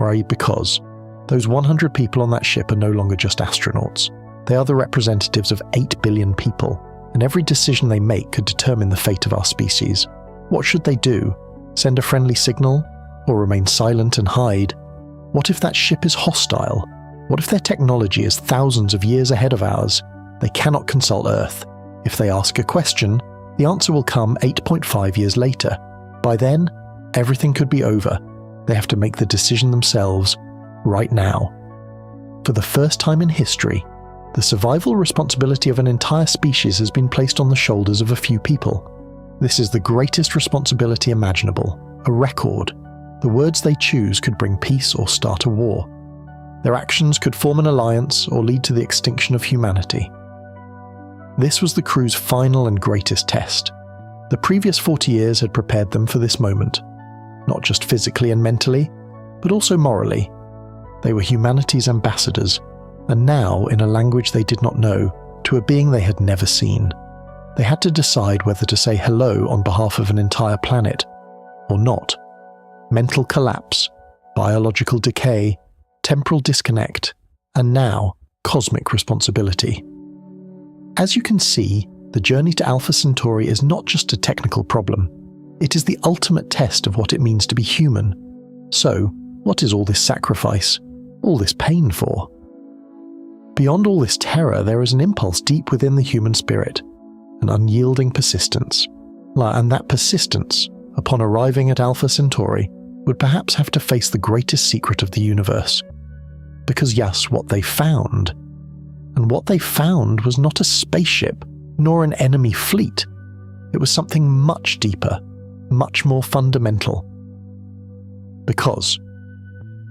Right? Because those 100 people on that ship are no longer just astronauts. They are the representatives of 8 billion people, and every decision they make could determine the fate of our species. What should they do? Send a friendly signal? Or remain silent and hide? What if that ship is hostile? What if their technology is thousands of years ahead of ours? They cannot consult Earth. If they ask a question, the answer will come 8.5 years later. By then, everything could be over. They have to make the decision themselves, right now. For the first time in history, the survival responsibility of an entire species has been placed on the shoulders of a few people. This is the greatest responsibility imaginable, a record. The words they choose could bring peace or start a war. Their actions could form an alliance or lead to the extinction of humanity. This was the crew's final and greatest test. The previous 40 years had prepared them for this moment, not just physically and mentally, but also morally. They were humanity's ambassadors, and now, in a language they did not know, to a being they had never seen. They had to decide whether to say hello on behalf of an entire planet, or not. Mental collapse, biological decay, temporal disconnect, and now, cosmic responsibility. As you can see, the journey to Alpha Centauri is not just a technical problem. It is the ultimate test of what it means to be human. So, what is all this sacrifice, all this pain for? Beyond all this terror, there is an impulse deep within the human spirit, an unyielding persistence. And that persistence, upon arriving at Alpha Centauri, would perhaps have to face the greatest secret of the universe. Because yes, what they found. And what they found was not a spaceship, nor an enemy fleet. It was something much deeper, much more fundamental. Because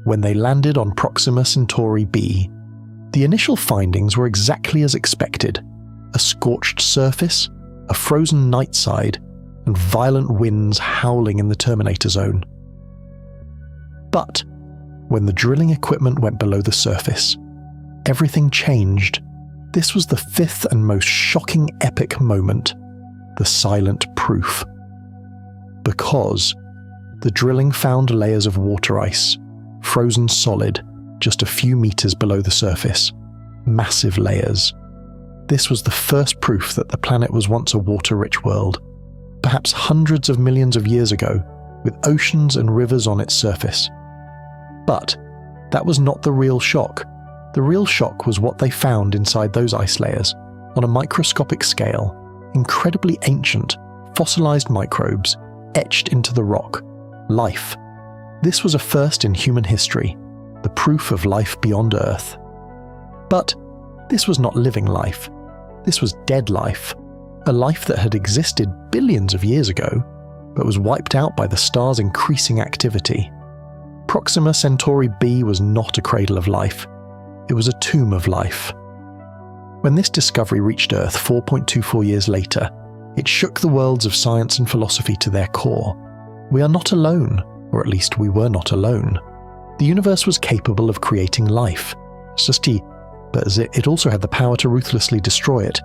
when they landed on Proxima Centauri b, the initial findings were exactly as expected: a scorched surface, a frozen night side, and violent winds howling in the Terminator zone. But when the drilling equipment went below the surface, everything changed. This was the fifth and most shocking epic moment, the silent proof. Because the drilling found layers of water ice, frozen solid, just a few meters below the surface. Massive layers. This was the first proof that the planet was once a water-rich world, perhaps hundreds of millions of years ago, with oceans and rivers on its surface. But that was not the real shock. The real shock was what they found inside those ice layers, on a microscopic scale, incredibly ancient, fossilized microbes etched into the rock. Life. This was a first in human history, the proof of life beyond Earth. But this was not living life. This was dead life, a life that had existed billions of years ago, but was wiped out by the star's increasing activity. Proxima Centauri b was not a cradle of life. It was a tomb of life. When this discovery reached Earth 4.24 years later, it shook the worlds of science and philosophy to their core. We are not alone, or at least we were not alone. The universe was capable of creating life, but it also had the power to ruthlessly destroy it.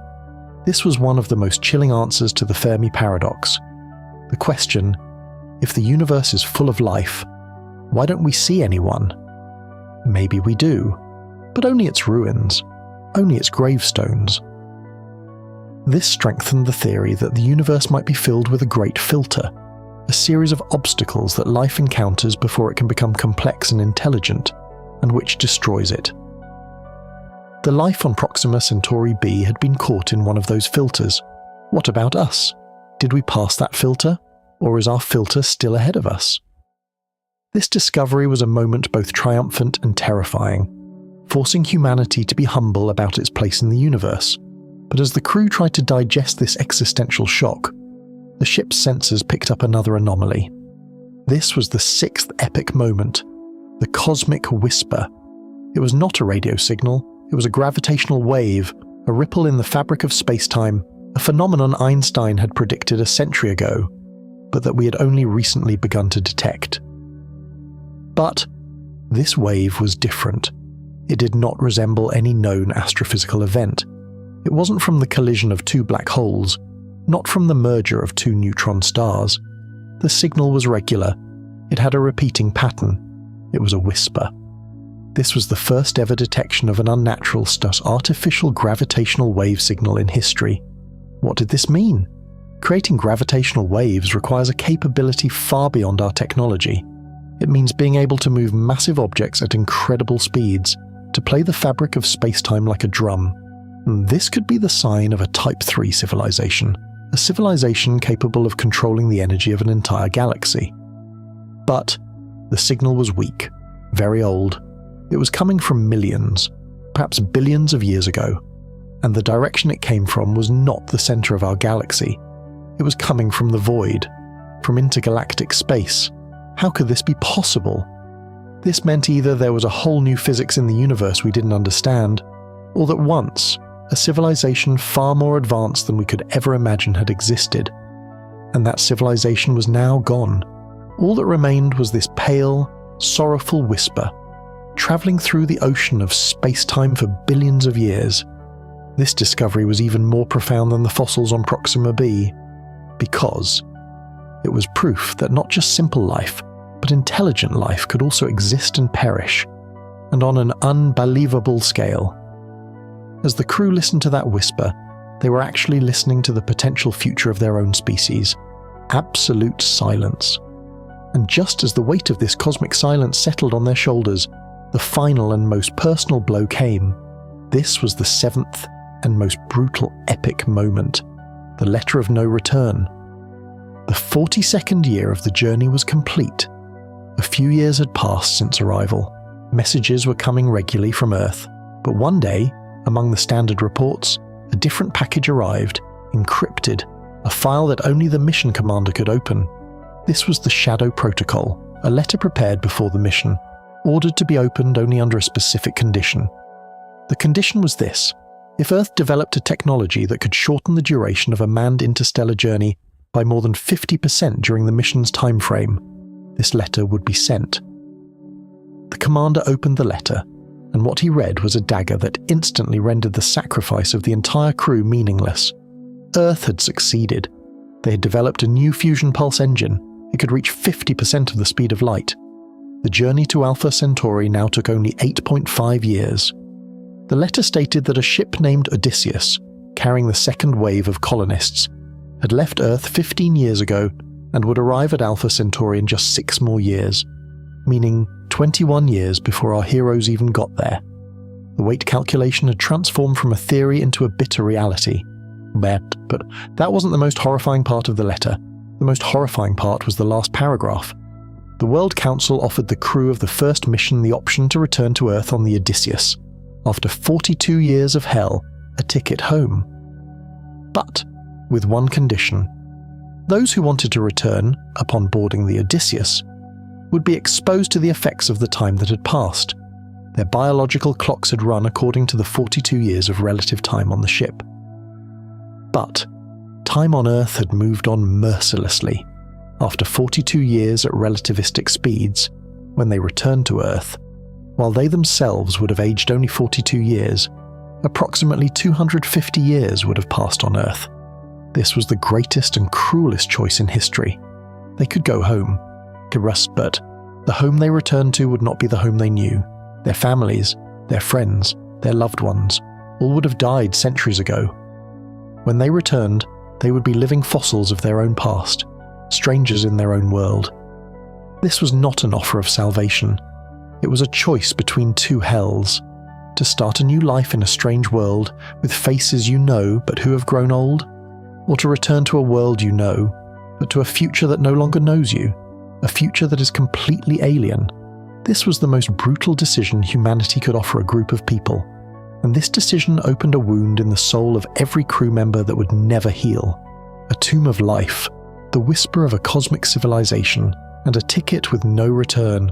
This was one of the most chilling answers to the Fermi paradox. The question, if the universe is full of life, why don't we see anyone? Maybe we do, but only its ruins, only its gravestones. This strengthened the theory that the universe might be filled with a great filter, a series of obstacles that life encounters before it can become complex and intelligent, and which destroys it. The life on Proxima Centauri b had been caught in one of those filters. What about us? Did we pass that filter, or is our filter still ahead of us? This discovery was a moment both triumphant and terrifying, forcing humanity to be humble about its place in the universe. But as the crew tried to digest this existential shock, the ship's sensors picked up another anomaly. This was the sixth epic moment, the cosmic whisper. It was not a radio signal, it was a gravitational wave, a ripple in the fabric of space-time, a phenomenon Einstein had predicted a century ago, but that we had only recently begun to detect. But this wave was different. It did not resemble any known astrophysical event. It wasn't from the collision of two black holes, not from the merger of two neutron stars. The signal was regular. It had a repeating pattern. It was a whisper. This was the first ever detection of an unnatural, thus artificial gravitational wave signal in history. What did this mean? Creating gravitational waves requires a capability far beyond our technology. It means being able to move massive objects at incredible speeds, to play the fabric of space-time like a drum. And this could be the sign of a Type 3 civilization, a civilization capable of controlling the energy of an entire galaxy. But the signal was weak, very old. It was coming from millions, perhaps billions of years ago, and the direction it came from was not the center of our galaxy. It was coming from the void, from intergalactic space. How could this be possible? This meant either there was a whole new physics in the universe we didn't understand, or that once, a civilization far more advanced than we could ever imagine had existed, and that civilization was now gone. All that remained was this pale, sorrowful whisper, traveling through the ocean of space-time for billions of years. This discovery was even more profound than the fossils on Proxima b, because it was proof that not just simple life, but intelligent life could also exist and perish, and on an unbelievable scale. As the crew listened to that whisper, they were actually listening to the potential future of their own species. Absolute silence. And just as the weight of this cosmic silence settled on their shoulders, the final and most personal blow came. This was the seventh and most brutal epic moment, the letter of no return. The 42nd year of the journey was complete. A few years had passed since arrival. Messages were coming regularly from Earth, but one day, among the standard reports, a different package arrived, encrypted, a file that only the mission commander could open. This was the Shadow Protocol, a letter prepared before the mission, ordered to be opened only under a specific condition. The condition was this: if Earth developed a technology that could shorten the duration of a manned interstellar journey by more than 50% during the mission's time frame, this letter would be sent. The commander opened the letter, and what he read was a dagger that instantly rendered the sacrifice of the entire crew meaningless. Earth had succeeded. They had developed a new fusion pulse engine. It could reach 50% of the speed of light. The journey to Alpha Centauri now took only 8.5 years. The letter stated that a ship named Odysseus, carrying the second wave of colonists, had left Earth 15 years ago and would arrive at Alpha Centauri in just 6 more years, meaning 21 years before our heroes even got there. The weight calculation had transformed from a theory into a bitter reality. But that wasn't the most horrifying part of the letter. The most horrifying part was the last paragraph. The World Council offered the crew of the first mission the option to return to Earth on the Odysseus. After 42 years of hell, a ticket home. But with one condition. Those who wanted to return, upon boarding the Odysseus, would be exposed to the effects of the time that had passed. Their biological clocks had run according to the 42 years of relative time on the ship. But time on Earth had moved on mercilessly. After 42 years at relativistic speeds, when they returned to Earth, while they themselves would have aged only 42 years, approximately 250 years would have passed on Earth. This was the greatest and cruelest choice in history. They could go home, but the home they returned to would not be the home they knew. Their families, their friends, their loved ones, all would have died centuries ago. When they returned, they would be living fossils of their own past, strangers in their own world. This was not an offer of salvation. It was a choice between two hells. To start a new life in a strange world, with faces you know but who have grown old, or to return to a world you know, but to a future that no longer knows you, a future that is completely alien. This was the most brutal decision humanity could offer a group of people. And this decision opened a wound in the soul of every crew member that would never heal. A tomb of life, the whisper of a cosmic civilization, and a ticket with no return.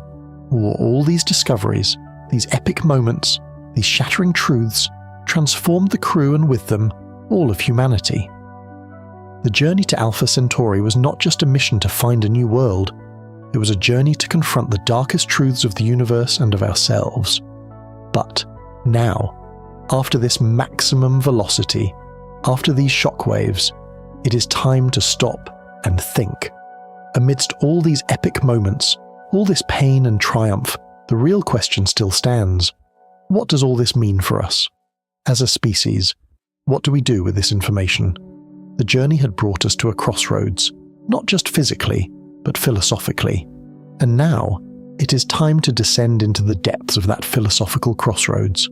All these discoveries, these epic moments, these shattering truths, transformed the crew and with them, all of humanity. The journey to Alpha Centauri was not just a mission to find a new world, it was a journey to confront the darkest truths of the universe and of ourselves. But now, after this maximum velocity, after these shockwaves, it is time to stop and think. Amidst all these epic moments, all this pain and triumph, the real question still stands. What does all this mean for us? As a species, what do we do with this information? The journey had brought us to a crossroads, not just physically, but philosophically. And now, it is time to descend into the depths of that philosophical crossroads.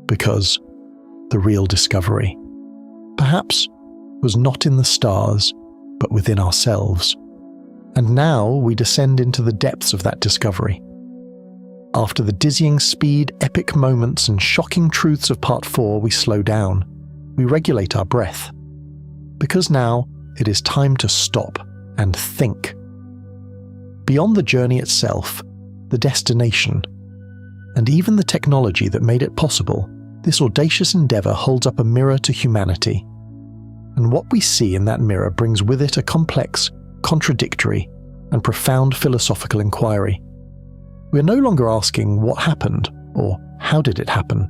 Because the real discovery, perhaps, was not in the stars, but within ourselves. And now we descend into the depths of that discovery. After the dizzying speed, epic moments, and shocking truths of Part 4, we slow down. We regulate our breath. Because now, it is time to stop and think. Beyond the journey itself, the destination, and even the technology that made it possible, this audacious endeavor holds up a mirror to humanity. And what we see in that mirror brings with it a complex, contradictory, and profound philosophical inquiry. We are no longer asking what happened, or how did it happen.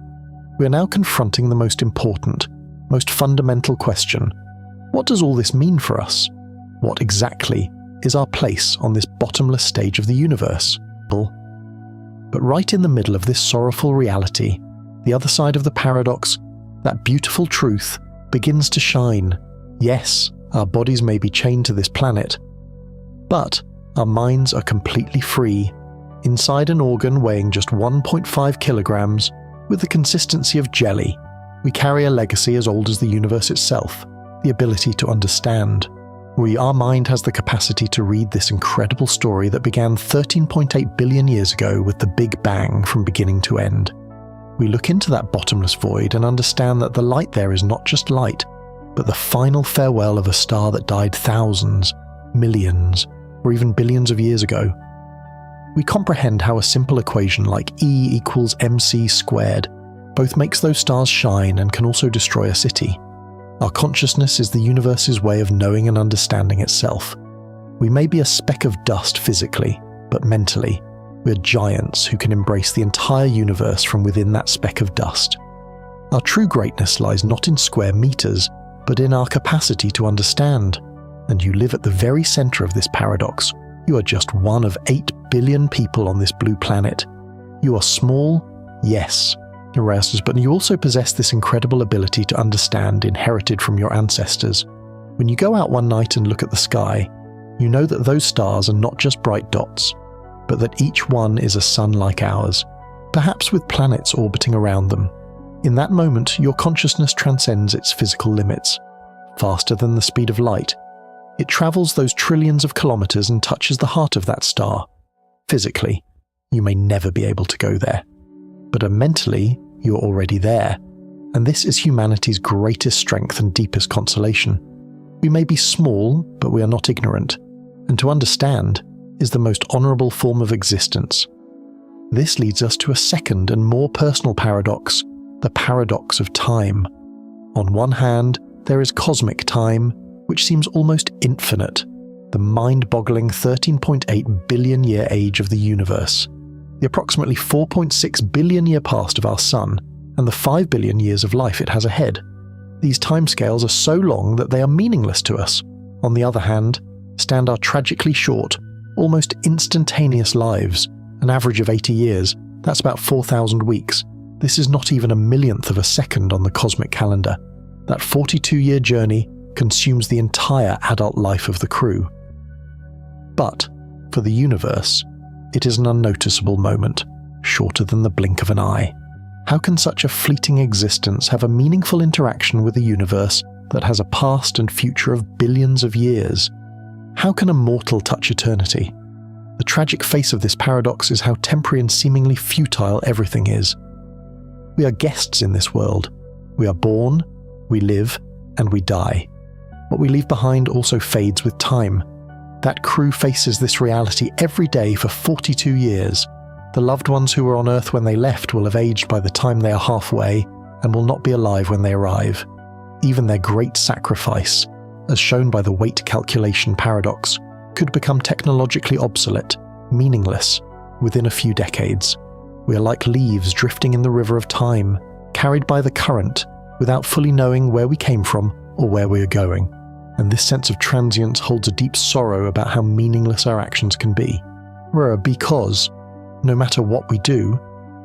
We are now confronting the most important, most fundamental question. What does all this mean for us? What exactly is our place on this bottomless stage of the universe? But right in the middle of this sorrowful reality, the other side of the paradox, that beautiful truth, begins to shine. Yes, our bodies may be chained to this planet, but our minds are completely free. Inside an organ weighing just 1.5 kilograms, with the consistency of jelly, we carry a legacy as old as the universe itself, the ability to understand. Our mind has the capacity to read this incredible story that began 13.8 billion years ago with the Big Bang from beginning to end. We look into that bottomless void and understand that the light there is not just light, but the final farewell of a star that died thousands, millions, or even billions of years ago. We comprehend how a simple equation like E equals mc squared both makes those stars shine and can also destroy a city. Our consciousness is the universe's way of knowing and understanding itself. We may be a speck of dust physically, but mentally, we're giants who can embrace the entire universe from within that speck of dust. Our true greatness lies not in square meters, but in our capacity to understand. And you live at the very center of this paradox. You are just one of 8 billion people on this blue planet. You are small, yes, Erasmus, but you also possess this incredible ability to understand inherited from your ancestors. When you go out one night and look at the sky, you know that those stars are not just bright dots, but that each one is a sun like ours, perhaps with planets orbiting around them. In that moment, your consciousness transcends its physical limits. Faster than the speed of light, it travels those trillions of kilometers and touches the heart of that star. Physically, you may never be able to go there. But mentally, you're already there. And this is humanity's greatest strength and deepest consolation. We may be small, but we are not ignorant. And to understand is the most honorable form of existence. This leads us to a second and more personal paradox, the paradox of time. On one hand, there is cosmic time, which seems almost infinite, the mind-boggling 13.8 billion year age of the universe, the approximately 4.6 billion year past of our sun, and the 5 billion years of life it has ahead. These timescales are so long that they are meaningless to us. On the other hand, stand our tragically short, almost instantaneous lives, an average of 80 years, that's about 4,000 weeks. This is not even a millionth of a second on the cosmic calendar. That 42-year journey consumes the entire adult life of the crew. But, for the universe, it is an unnoticeable moment, shorter than the blink of an eye. How can such a fleeting existence have a meaningful interaction with a universe that has a past and future of billions of years? How can a mortal touch eternity? The tragic face of this paradox is how temporary and seemingly futile everything is. We are guests in this world. We are born, we live, and we die. What we leave behind also fades with time. That crew faces this reality every day for 42 years. The loved ones who were on Earth when they left will have aged by the time they are halfway and will not be alive when they arrive. Even their great sacrifice, as shown by the weight calculation paradox, could become technologically obsolete, meaningless, within a few decades. We are like leaves drifting in the river of time, carried by the current, without fully knowing where we came from or where we are going. And this sense of transience holds a deep sorrow about how meaningless our actions can be. Because, no matter what we do,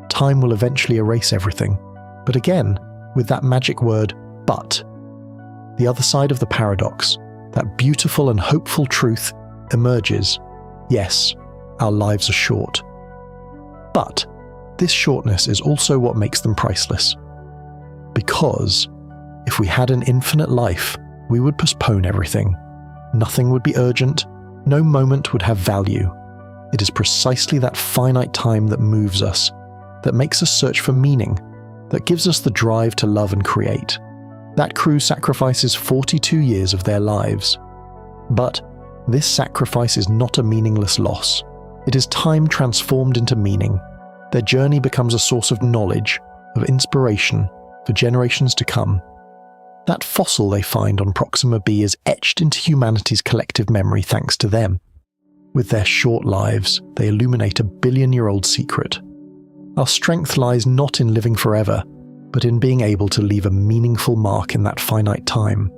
time will eventually erase everything. But again, with that magic word, but. The other side of the paradox, that beautiful and hopeful truth, emerges. Yes, our lives are short. But this shortness is also what makes them priceless. Because if we had an infinite life, we would postpone everything. Nothing would be urgent, no moment would have value. It is precisely that finite time that moves us, that makes us search for meaning, that gives us the drive to love and create. That crew sacrifices 42 years of their lives. But this sacrifice is not a meaningless loss. It is time transformed into meaning. Their journey becomes a source of knowledge, of inspiration, for generations to come. That fossil they find on Proxima b is etched into humanity's collective memory thanks to them. With their short lives, they illuminate a billion-year-old secret. Our strength lies not in living forever, but in being able to leave a meaningful mark in that finite time.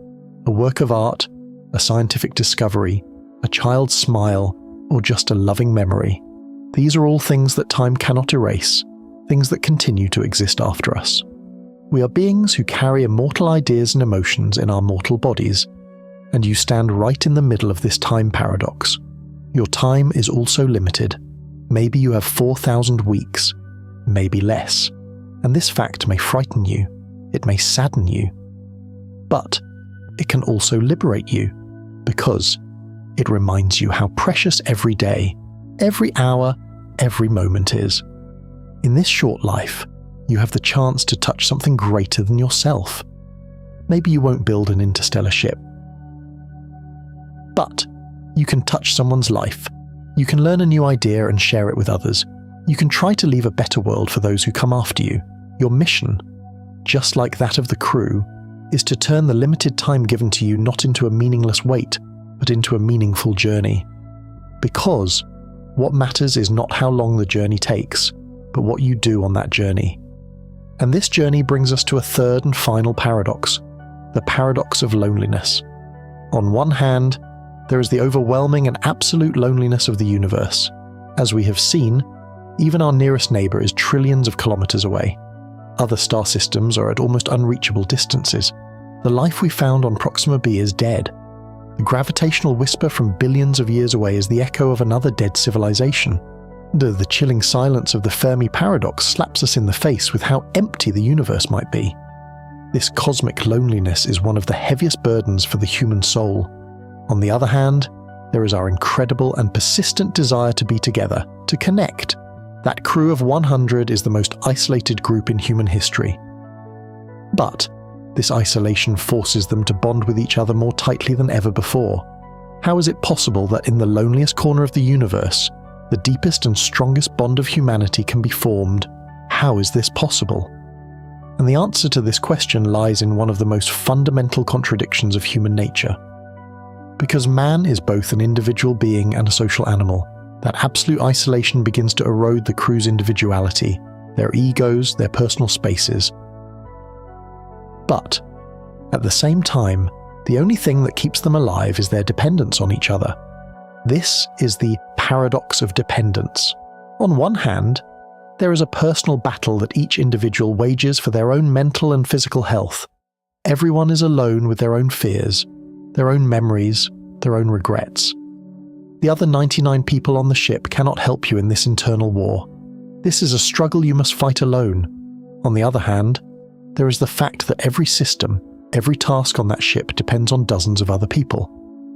A work of art, a scientific discovery, a child's smile, or just a loving memory. These are all things that time cannot erase, things that continue to exist after us. We are beings who carry immortal ideas and emotions in our mortal bodies, and you stand right in the middle of this time paradox. Your time is also limited. Maybe you have 4,000 weeks, maybe less, and this fact may frighten you, it may sadden you, but it can also liberate you, because it reminds you how precious every day, every hour, every moment is. In this short life, you have the chance to touch something greater than yourself. Maybe you won't build an interstellar ship, but you can touch someone's life. You can learn a new idea and share it with others. You can try to leave a better world for those who come after you. Your mission, just like that of the crew, is to turn the limited time given to you not into a meaningless wait, but into a meaningful journey. Because what matters is not how long the journey takes, but what you do on that journey. And this journey brings us to a third and final paradox, the paradox of loneliness. On one hand, there is the overwhelming and absolute loneliness of the universe. As we have seen, even our nearest neighbour is trillions of kilometres away. Other star systems are at almost unreachable distances. The life we found on Proxima b is dead. The gravitational whisper from billions of years away is the echo of another dead civilization. The chilling silence of the Fermi paradox slaps us in the face with how empty the universe might be. This cosmic loneliness is one of the heaviest burdens for the human soul. On the other hand, there is our incredible and persistent desire to be together, to connect. That crew of 100 is the most isolated group in human history. But this isolation forces them to bond with each other more tightly than ever before. How is it possible that in the loneliest corner of the universe, the deepest and strongest bond of humanity can be formed? How is this possible? And the answer to this question lies in one of the most fundamental contradictions of human nature. Because man is both an individual being and a social animal, that absolute isolation begins to erode the crew's individuality, their egos, their personal spaces. But, at the same time, the only thing that keeps them alive is their dependence on each other. This is the paradox of dependence. On one hand, there is a personal battle that each individual wages for their own mental and physical health. Everyone is alone with their own fears, their own memories, their own regrets. The other 99 people on the ship cannot help you in this internal war. This is a struggle you must fight alone. On the other hand, there is the fact that every system, every task on that ship depends on dozens of other people.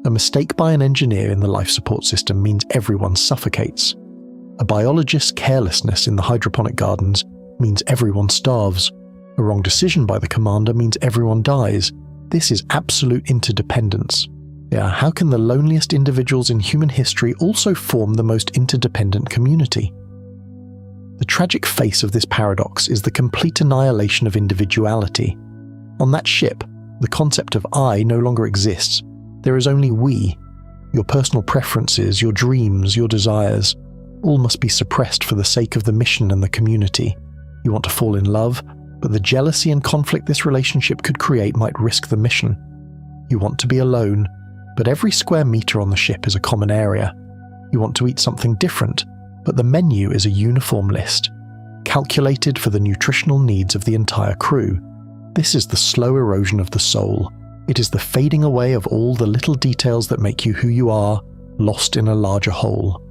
A mistake by an engineer in the life support system means everyone suffocates. A biologist's carelessness in the hydroponic gardens means everyone starves. A wrong decision by the commander means everyone dies. This is absolute interdependence. Yeah, how can the loneliest individuals in human history also form the most interdependent community? The tragic face of this paradox is the complete annihilation of individuality. On that ship, the concept of I no longer exists. There is only we. Your personal preferences, your dreams, your desires, all must be suppressed for the sake of the mission and the community. You want to fall in love, but the jealousy and conflict this relationship could create might risk the mission. You want to be alone, but every square meter on the ship is a common area. You want to eat something different, but the menu is a uniform list, calculated for the nutritional needs of the entire crew. This is the slow erosion of the soul. It is the fading away of all the little details that make you who you are, lost in a larger whole.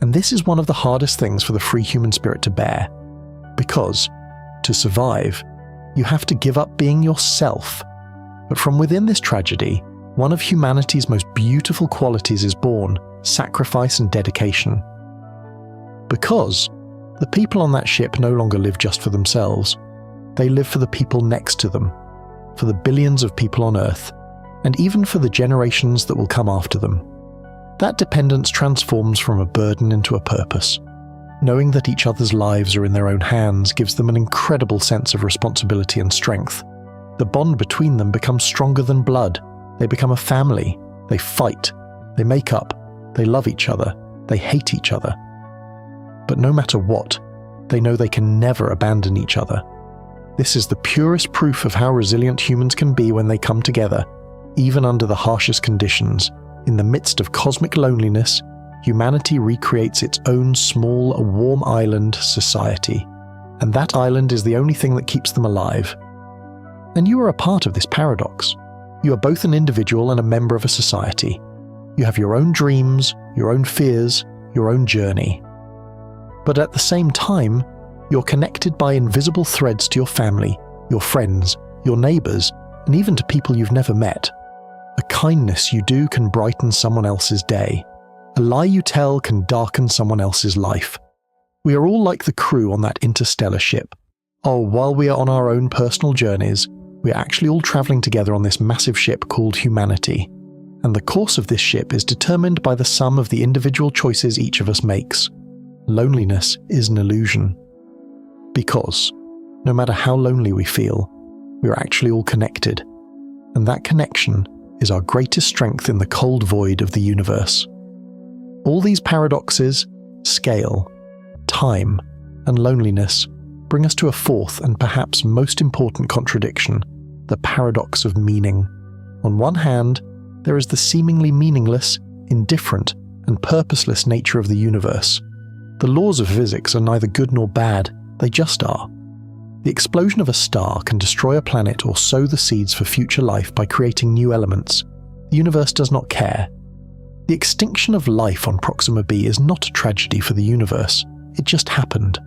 And this is one of the hardest things for the free human spirit to bear. Because, to survive, you have to give up being yourself. But from within this tragedy, one of humanity's most beautiful qualities is born: sacrifice and dedication. Because the people on that ship no longer live just for themselves. They live for the people next to them, for the billions of people on Earth, and even for the generations that will come after them. That dependence transforms from a burden into a purpose. Knowing that each other's lives are in their own hands gives them an incredible sense of responsibility and strength. The bond between them becomes stronger than blood. They become a family. They fight. They make up. They love each other. They hate each other. But no matter what, they know they can never abandon each other. This is the purest proof of how resilient humans can be when they come together, even under the harshest conditions. In the midst of cosmic loneliness, humanity recreates its own small, warm island society. And that island is the only thing that keeps them alive. And you are a part of this paradox. You are both an individual and a member of a society. You have your own dreams, your own fears, your own journey. But at the same time, you're connected by invisible threads to your family, your friends, your neighbors, and even to people you've never met. A kindness you do can brighten someone else's day. A lie you tell can darken someone else's life. We are all like the crew on that interstellar ship. Oh, while we are on our own personal journeys, we are actually all traveling together on this massive ship called humanity. And the course of this ship is determined by the sum of the individual choices each of us makes. Loneliness is an illusion. Because, no matter how lonely we feel, we are actually all connected. And that connection is our greatest strength in the cold void of the universe. All these paradoxes, scale, time, and loneliness bring us to a fourth and perhaps most important contradiction, the paradox of meaning. On one hand, there is the seemingly meaningless, indifferent, and purposeless nature of the universe. The laws of physics are neither good nor bad, they just are. The explosion of a star can destroy a planet or sow the seeds for future life by creating new elements. The universe does not care. The extinction of life on Proxima b is not a tragedy for the universe, it just happened.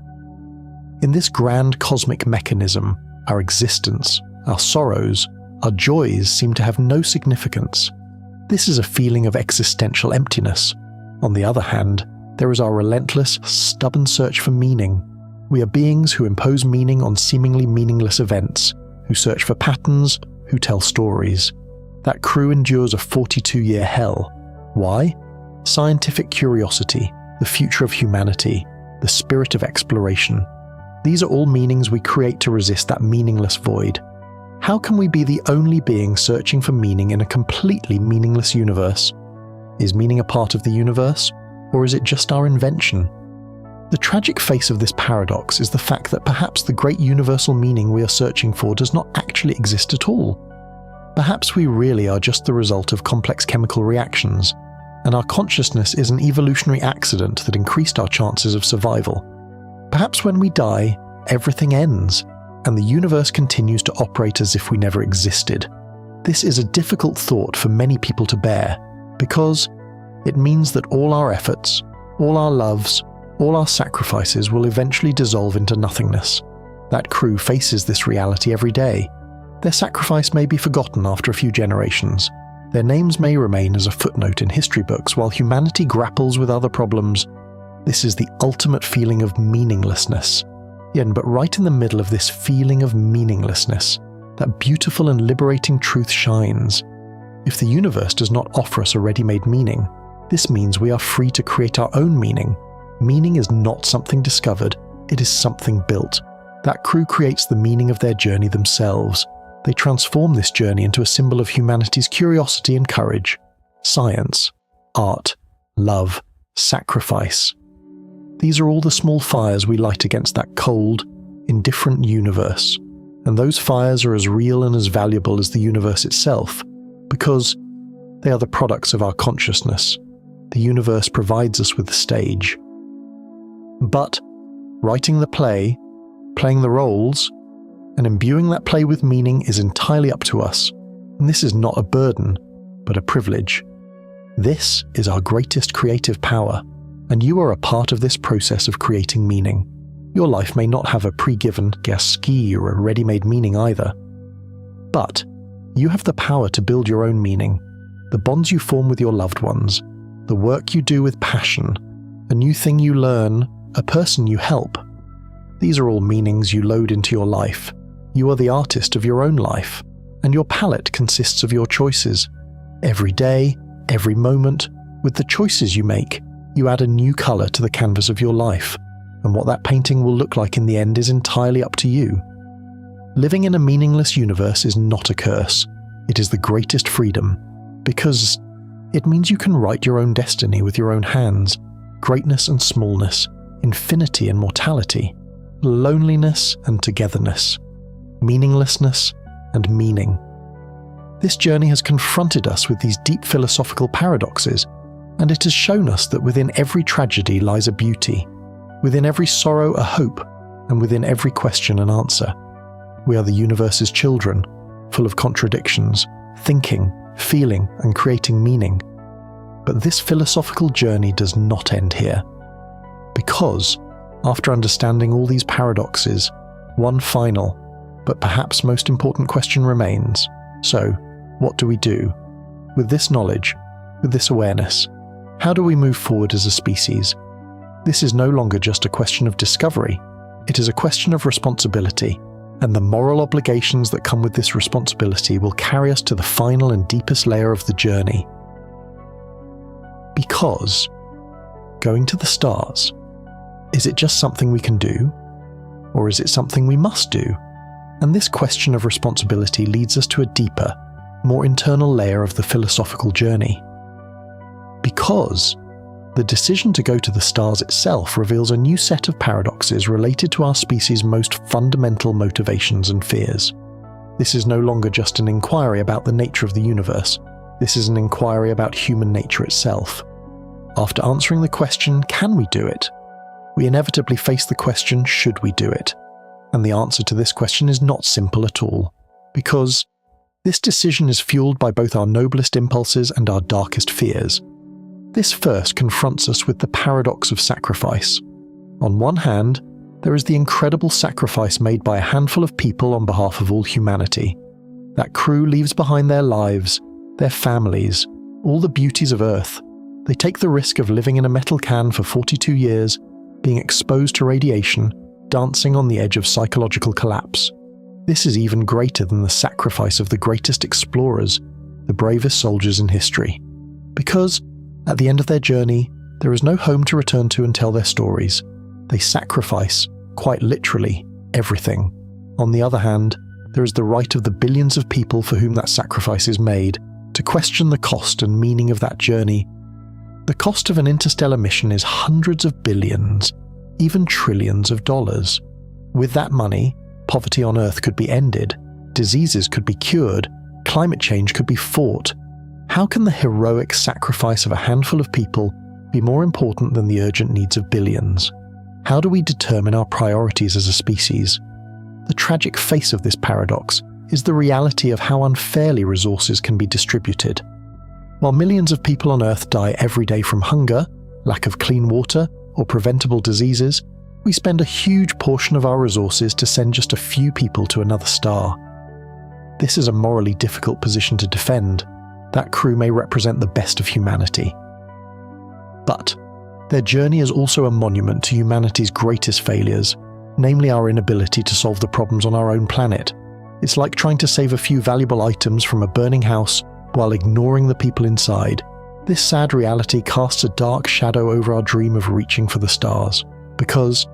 In this grand cosmic mechanism, our existence, our sorrows, our joys seem to have no significance. This is a feeling of existential emptiness. On the other hand, there is our relentless, stubborn search for meaning. We are beings who impose meaning on seemingly meaningless events, who search for patterns, who tell stories. That crew endures a 42-year hell. Why? Scientific curiosity, the future of humanity, the spirit of exploration. These are all meanings we create to resist that meaningless void. How can we be the only being searching for meaning in a completely meaningless universe? Is meaning a part of the universe, or is it just our invention? The tragic face of this paradox is the fact that perhaps the great universal meaning we are searching for does not actually exist at all. Perhaps we really are just the result of complex chemical reactions, and our consciousness is an evolutionary accident that increased our chances of survival. Perhaps when we die, everything ends, and the universe continues to operate as if we never existed. This is a difficult thought for many people to bear, because it means that all our efforts, all our loves, all our sacrifices will eventually dissolve into nothingness. That crew faces this reality every day. Their sacrifice may be forgotten after a few generations. Their names may remain as a footnote in history books while humanity grapples with other problems. This is the ultimate feeling of meaninglessness. Yeah, but right in the middle of this feeling of meaninglessness, that beautiful and liberating truth shines. If the universe does not offer us a ready-made meaning, this means we are free to create our own meaning. Meaning is not something discovered, it is something built. That crew creates the meaning of their journey themselves. They transform this journey into a symbol of humanity's curiosity and courage. Science, art, love, sacrifice. These are all the small fires we light against that cold, indifferent universe. And those fires are as real and as valuable as the universe itself, because they are the products of our consciousness. The universe provides us with the stage. But writing the play, playing the roles, and imbuing that play with meaning is entirely up to us. And this is not a burden, but a privilege. This is our greatest creative power, and you are a part of this process of creating meaning. Your life may not have a pre-given ski or a ready-made meaning either. But you have the power to build your own meaning, the bonds you form with your loved ones, the work you do with passion, a new thing you learn, a person you help. These are all meanings you load into your life. You are the artist of your own life, and your palette consists of your choices. Every day, every moment, with the choices you make, you add a new color to the canvas of your life, and what that painting will look like in the end is entirely up to you. Living in a meaningless universe is not a curse. It is the greatest freedom, because it means you can write your own destiny with your own hands, greatness and smallness, infinity and mortality, loneliness and togetherness, meaninglessness and meaning. This journey has confronted us with these deep philosophical paradoxes, and it has shown us that within every tragedy lies a beauty, within every sorrow a hope, and within every question an answer. We are the universe's children, full of contradictions, thinking, feeling, and creating meaning. But this philosophical journey does not end here. Because, after understanding all these paradoxes, one final, but perhaps most important question remains. So, what do we do? With this knowledge, with this awareness, how do we move forward as a species? This is no longer just a question of discovery. It is a question of responsibility, and the moral obligations that come with this responsibility will carry us to the final and deepest layer of the journey. Because, going to the stars, is it just something we can do? Or is it something we must do? And this question of responsibility leads us to a deeper, more internal layer of the philosophical journey. Because the decision to go to the stars itself reveals a new set of paradoxes related to our species' most fundamental motivations and fears. This is no longer just an inquiry about the nature of the universe. This is an inquiry about human nature itself. After answering the question, can we do it? We inevitably face the question, should we do it? And the answer to this question is not simple at all, because this decision is fueled by both our noblest impulses and our darkest fears. This first confronts us with the paradox of sacrifice. On one hand, there is the incredible sacrifice made by a handful of people on behalf of all humanity. That crew leaves behind their lives, their families, all the beauties of Earth. They take the risk of living in a metal can for 42 years, being exposed to radiation, dancing on the edge of psychological collapse. This is even greater than the sacrifice of the greatest explorers, the bravest soldiers in history. Because, at the end of their journey, there is no home to return to and tell their stories. They sacrifice, quite literally, everything. On the other hand, there is the right of the billions of people for whom that sacrifice is made to question the cost and meaning of that journey. The cost of an interstellar mission is hundreds of billions, even trillions of dollars. With that money, poverty on Earth could be ended, diseases could be cured, climate change could be fought. How can the heroic sacrifice of a handful of people be more important than the urgent needs of billions? How do we determine our priorities as a species? The tragic face of this paradox is the reality of how unfairly resources can be distributed. While millions of people on Earth die every day from hunger, lack of clean water, or preventable diseases, we spend a huge portion of our resources to send just a few people to another star. This is a morally difficult position to defend. That crew may represent the best of humanity. But their journey is also a monument to humanity's greatest failures. namely our inability to solve the problems on our own planet. It's like trying to save a few valuable items from a burning house while ignoring the people inside. This sad reality casts a dark shadow over our dream of reaching for the stars, because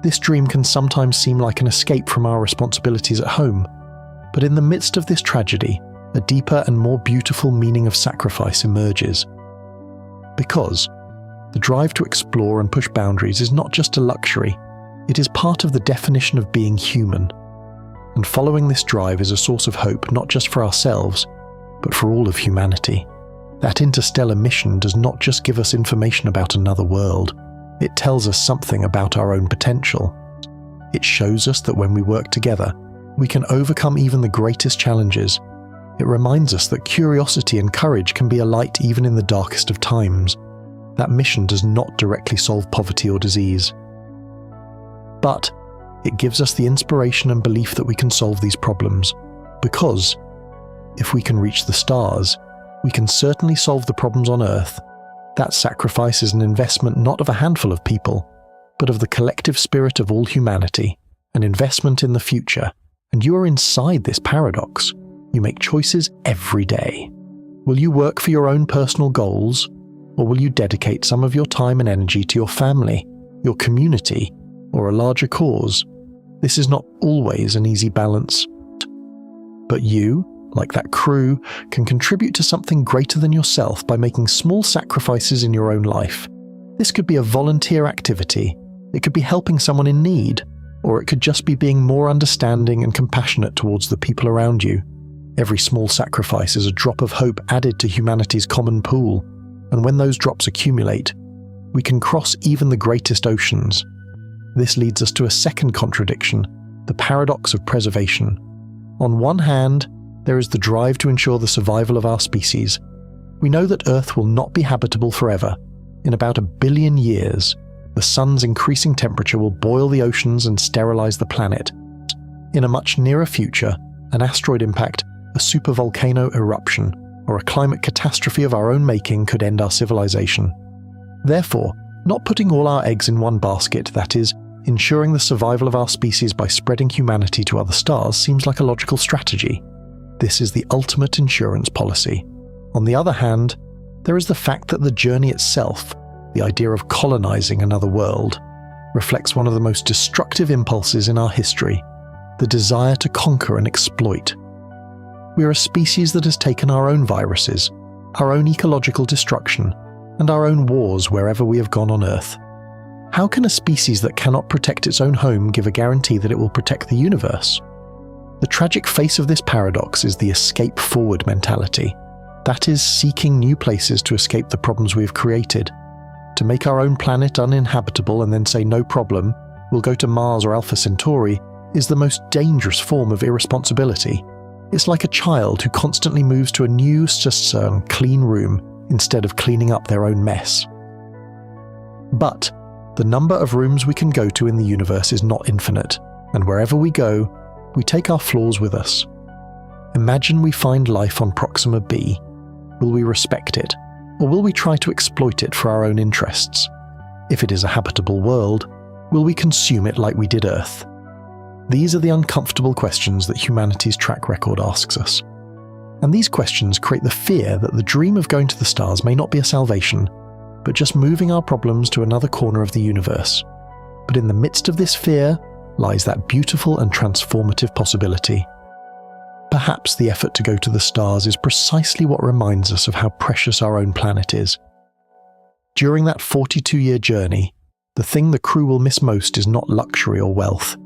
this dream can sometimes seem like an escape from our responsibilities at home. But in the midst of this tragedy, a deeper and more beautiful meaning of sacrifice emerges. Because the drive to explore and push boundaries is not just a luxury, it is part of the definition of being human. And following this drive is a source of hope not just for ourselves, but for all of humanity. That interstellar mission does not just give us information about another world, it tells us something about our own potential. It shows us that when we work together, we can overcome even the greatest challenges. It reminds us that curiosity and courage can be a light even in the darkest of times. That mission does not directly solve poverty or disease, but it gives us the inspiration and belief that we can solve these problems, because if we can reach the stars, we can certainly solve the problems on Earth. That sacrifice is an investment not of a handful of people, but of the collective spirit of all humanity, an investment in the future. And you are inside this paradox. You make choices every day. Will you work for your own personal goals, or will you dedicate some of your time and energy to your family, your community, or a larger cause? This is not always an easy balance. But you, like that crew, can contribute to something greater than yourself by making small sacrifices in your own life. This could be a volunteer activity, it could be helping someone in need, or it could just be being more understanding and compassionate towards the people around you. Every small sacrifice is a drop of hope added to humanity's common pool, and when those drops accumulate, we can cross even the greatest oceans. This leads us to a second contradiction, the paradox of preservation. On one hand, there is the drive to ensure the survival of our species. We know that Earth will not be habitable forever. In about 1 billion years, the sun's increasing temperature will boil the oceans and sterilize the planet. In a much nearer future, an asteroid impact, a supervolcano eruption, or a climate catastrophe of our own making could end our civilization. Therefore, not putting all our eggs in one basket, that is, ensuring the survival of our species by spreading humanity to other stars, seems like a logical strategy. This is the ultimate insurance policy. On the other hand, there is the fact that the journey itself, the idea of colonizing another world, reflects one of the most destructive impulses in our history, the desire to conquer and exploit. We are a species that has taken our own viruses, our own ecological destruction, and our own wars wherever we have gone on Earth. How can a species that cannot protect its own home give a guarantee that it will protect the universe? The tragic face of this paradox is the escape forward mentality. That is, seeking new places to escape the problems we have created. To make our own planet uninhabitable and then say no problem, we'll go to Mars or Alpha Centauri, is the most dangerous form of irresponsibility. It's like a child who constantly moves to a new, clean room instead of cleaning up their own mess. But the number of rooms we can go to in the universe is not infinite, and wherever we go, we take our flaws with us. Imagine we find life on Proxima b. Will we respect it, or will we try to exploit it for our own interests? If it is a habitable world, will we consume it like we did Earth? These are the uncomfortable questions that humanity's track record asks us. And these questions create the fear that the dream of going to the stars may not be a salvation, but just moving our problems to another corner of the universe. But in the midst of this fear lies that beautiful and transformative possibility. Perhaps the effort to go to the stars is precisely what reminds us of how precious our own planet is. During that 42-year journey, the thing the crew will miss most is not luxury or wealth.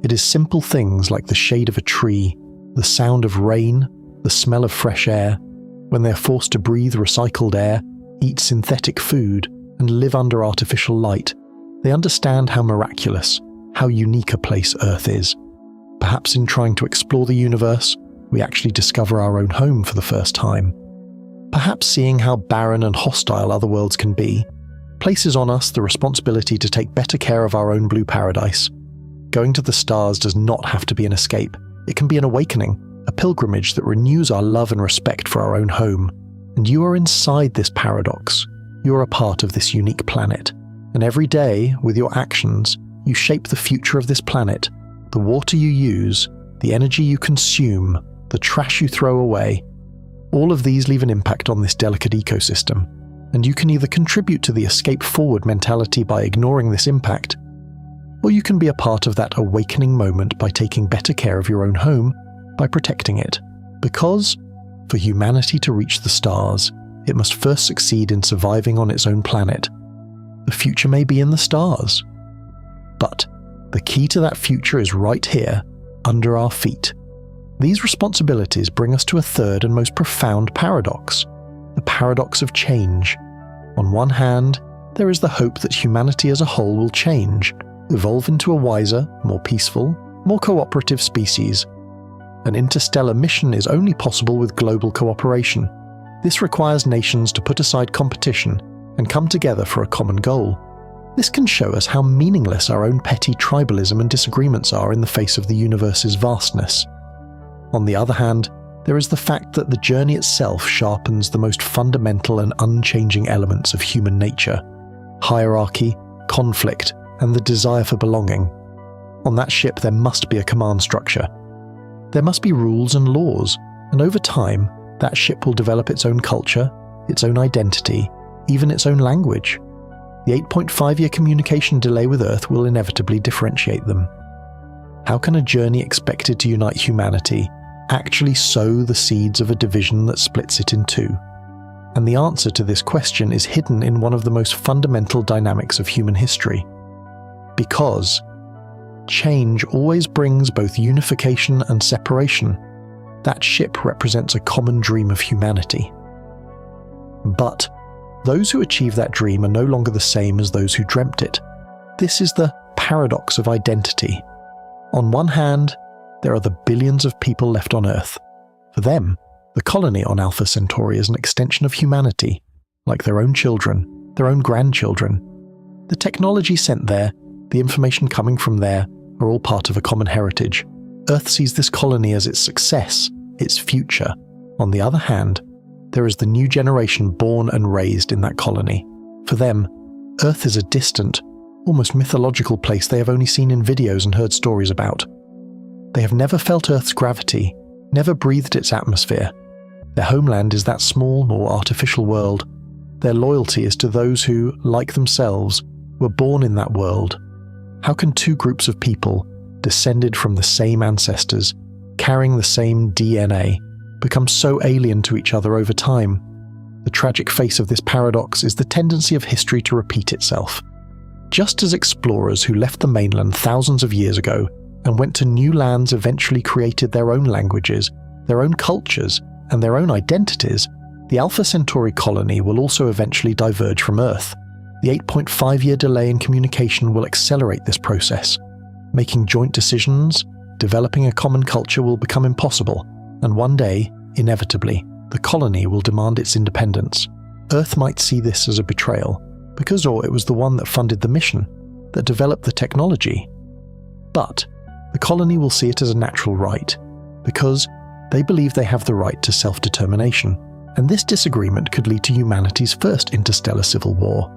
It is simple things like the shade of a tree, the sound of rain, the smell of fresh air, when they are forced to breathe recycled air, eat synthetic food, and live under artificial light. They understand how miraculous, how unique a place Earth is. Perhaps in trying to explore the universe, we actually discover our own home for the first time. Perhaps seeing how barren and hostile other worlds can be places on us the responsibility to take better care of our own blue paradise. Going to the stars does not have to be an escape. It can be an awakening, a pilgrimage that renews our love and respect for our own home. And you are inside this paradox. You are a part of this unique planet. And every day, with your actions, you shape the future of this planet. The water you use, the energy you consume, the trash you throw away, all of these leave an impact on this delicate ecosystem, and you can either contribute to the escape-forward mentality by ignoring this impact, or you can be a part of that awakening moment by taking better care of your own home, by protecting it. Because, for humanity to reach the stars, it must first succeed in surviving on its own planet. The future may be in the stars, but the key to that future is right here, under our feet. These responsibilities bring us to a third and most profound paradox, the paradox of change. On one hand, there is the hope that humanity as a whole will change, evolve into a wiser, more peaceful, more cooperative species. An interstellar mission is only possible with global cooperation. This requires nations to put aside competition and come together for a common goal. This can show us how meaningless our own petty tribalism and disagreements are in the face of the universe's vastness. On the other hand, there is the fact that the journey itself sharpens the most fundamental and unchanging elements of human nature: hierarchy, conflict, and the desire for belonging. On that ship there must be a command structure. There must be rules and laws, and over time, that ship will develop its own culture, its own identity, even its own language. The 8.5-year communication delay with Earth will inevitably differentiate them. How can a journey expected to unite humanity actually sow the seeds of a division that splits it in two? And the answer to this question is hidden in one of the most fundamental dynamics of human history. Because change always brings both unification and separation. That ship represents a common dream of humanity. But those who achieve that dream are no longer the same as those who dreamt it. This is the paradox of identity. On one hand, there are the billions of people left on Earth. For them, the colony on Alpha Centauri is an extension of humanity, like their own children, their own grandchildren. The technology sent there, the information coming from there, are all part of a common heritage. Earth sees this colony as its success, its future. On the other hand, there is the new generation born and raised in that colony. For them, Earth is a distant, almost mythological place they have only seen in videos and heard stories about. They have never felt Earth's gravity, never breathed its atmosphere. Their homeland is that small, more artificial world. Their loyalty is to those who, like themselves, were born in that world. How can two groups of people, descended from the same ancestors, carrying the same DNA, become so alien to each other over time? The tragic face of this paradox is the tendency of history to repeat itself. Just as explorers who left the mainland thousands of years ago and went to new lands eventually created their own languages, their own cultures, and their own identities, the Alpha Centauri colony will also eventually diverge from Earth. The 8.5-year delay in communication will accelerate this process. Making joint decisions, developing a common culture will become impossible, and one day, inevitably, the colony will demand its independence. Earth might see this as a betrayal, because it was the one that funded the mission, that developed the technology. But the colony will see it as a natural right, because they believe they have the right to self-determination, and this disagreement could lead to humanity's first interstellar civil war.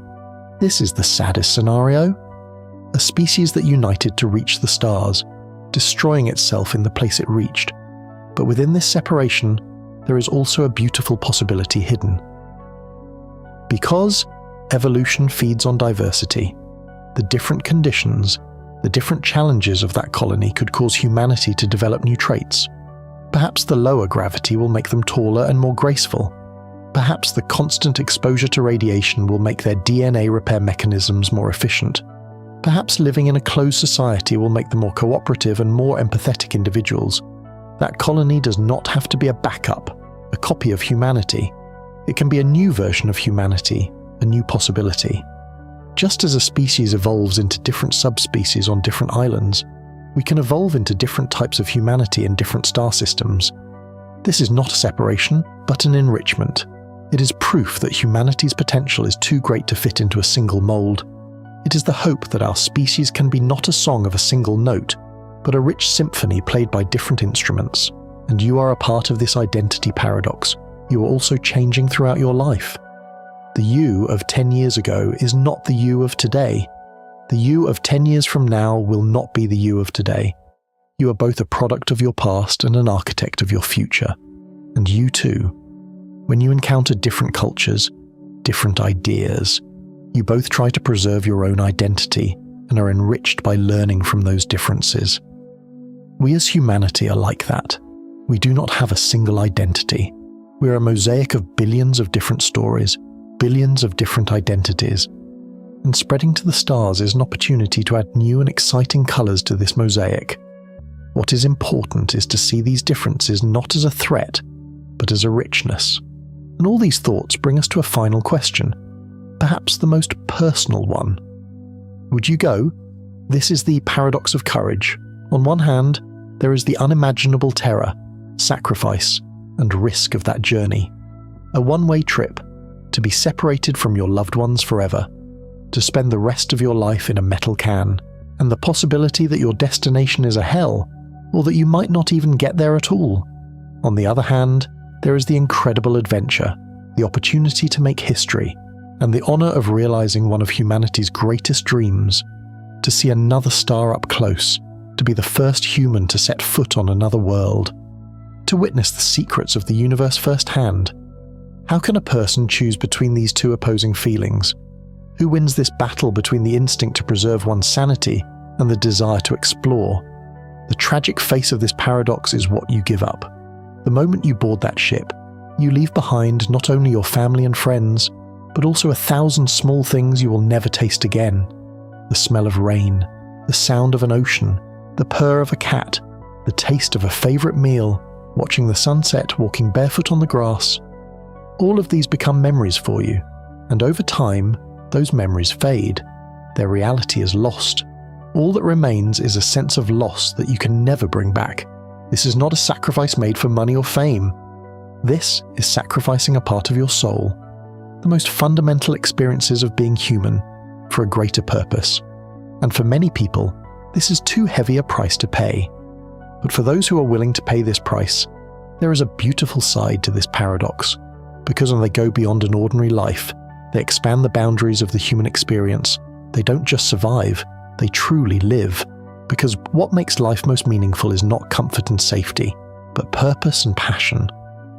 This is the saddest scenario. A species that united to reach the stars, destroying itself in the place it reached. But within this separation, there is also a beautiful possibility hidden. Because evolution feeds on diversity, the different conditions, the different challenges of that colony could cause humanity to develop new traits. Perhaps the lower gravity will make them taller and more graceful. Perhaps the constant exposure to radiation will make their DNA repair mechanisms more efficient. Perhaps living in a closed society will make them more cooperative and more empathetic individuals. That colony does not have to be a backup, a copy of humanity. It can be a new version of humanity, a new possibility. Just as a species evolves into different subspecies on different islands, we can evolve into different types of humanity in different star systems. This is not a separation, but an enrichment. It is proof that humanity's potential is too great to fit into a single mold. It is the hope that our species can be not a song of a single note, but a rich symphony played by different instruments. And you are a part of this identity paradox. You are also changing throughout your life. The you of 10 years ago is not the you of today. The you of 10 years from now will not be the you of today. You are both a product of your past and an architect of your future. And you too. When you encounter different cultures, different ideas, you both try to preserve your own identity and are enriched by learning from those differences. We as humanity are like that. We do not have a single identity. We are a mosaic of billions of different stories, billions of different identities. And spreading to the stars is an opportunity to add new and exciting colours to this mosaic. What is important is to see these differences not as a threat, but as a richness. And all these thoughts bring us to a final question, perhaps the most personal one. Would you go? This is the paradox of courage. On one hand, there is the unimaginable terror, sacrifice, and risk of that journey. A one-way trip, to be separated from your loved ones forever, to spend the rest of your life in a metal can, and the possibility that your destination is a hell, or that you might not even get there at all. On the other hand, there is the incredible adventure, the opportunity to make history, and the honour of realising one of humanity's greatest dreams, to see another star up close, to be the first human to set foot on another world, to witness the secrets of the universe firsthand. How can a person choose between these two opposing feelings? Who wins this battle between the instinct to preserve one's sanity and the desire to explore? The tragic face of this paradox is what you give up. The moment you board that ship, you leave behind not only your family and friends, but also 1,000 small things you will never taste again. The smell of rain, the sound of an ocean, the purr of a cat, the taste of a favourite meal, watching the sunset, walking barefoot on the grass. All of these become memories for you, and over time, those memories fade. Their reality is lost. All that remains is a sense of loss that you can never bring back. This is not a sacrifice made for money or fame. This is sacrificing a part of your soul, the most fundamental experiences of being human, for a greater purpose. And for many people, this is too heavy a price to pay. But for those who are willing to pay this price, there is a beautiful side to this paradox, because when they go beyond an ordinary life, they expand the boundaries of the human experience. They don't just survive, they truly live. Because what makes life most meaningful is not comfort and safety, but purpose and passion.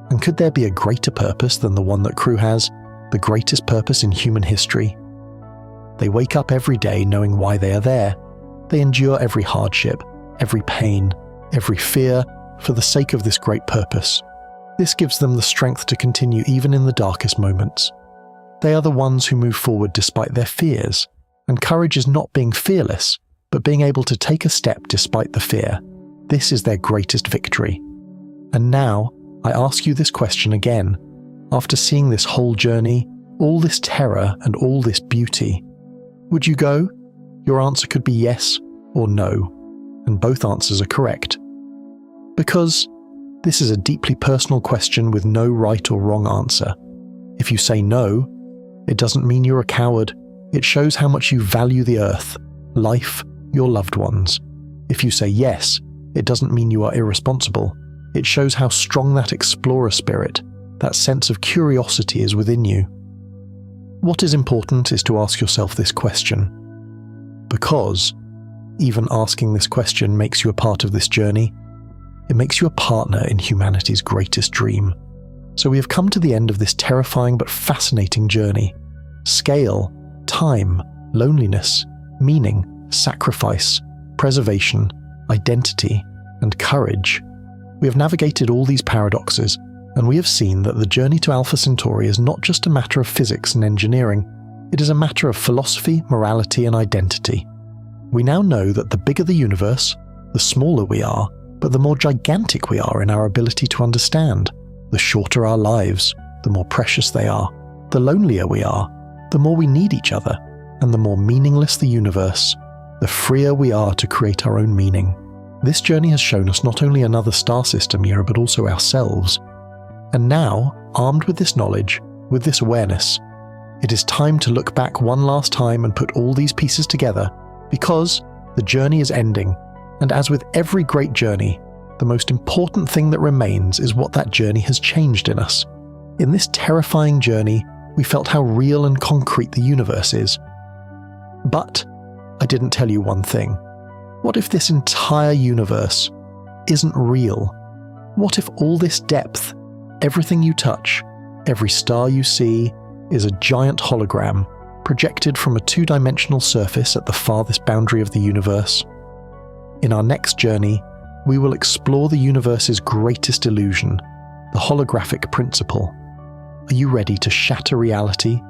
And could there be a greater purpose than the one that crew has, the greatest purpose in human history? They wake up every day knowing why they are there. They endure every hardship, every pain, every fear, for the sake of this great purpose. This gives them the strength to continue even in the darkest moments. They are the ones who move forward despite their fears, and courage is not being fearless, but being able to take a step despite the fear. This is their greatest victory. And now, I ask you this question again. After seeing this whole journey, all this terror and all this beauty, would you go? Your answer could be yes or no, and both answers are correct. Because this is a deeply personal question with no right or wrong answer. If you say no, it doesn't mean you're a coward. It shows how much you value the earth, life, your loved ones. If you say yes, it doesn't mean you are irresponsible. It shows how strong that explorer spirit, that sense of curiosity is within you. What is important is to ask yourself this question. Because even asking this question makes you a part of this journey. It makes you a partner in humanity's greatest dream. So we have come to the end of this terrifying but fascinating journey. Scale, time, loneliness, meaning, sacrifice, preservation, identity, and courage. We have navigated all these paradoxes, and we have seen that the journey to Alpha Centauri is not just a matter of physics and engineering, it is a matter of philosophy, morality, and identity. We now know that the bigger the universe, the smaller we are, but the more gigantic we are in our ability to understand. The shorter our lives, the more precious they are. The lonelier we are, the more we need each other, and the more meaningless the universe, the freer we are to create our own meaning. This journey has shown us not only another star system here, but also ourselves. And now, armed with this knowledge, with this awareness, it is time to look back one last time and put all these pieces together, because the journey is ending, and as with every great journey, the most important thing that remains is what that journey has changed in us. In this terrifying journey, we felt how real and concrete the universe is. But, I didn't tell you one thing. What if this entire universe isn't real? What if all this depth, everything you touch, every star you see, is a giant hologram projected from a two-dimensional surface at the farthest boundary of the universe? In our next journey, we will explore the universe's greatest illusion, the holographic principle. Are you ready to shatter reality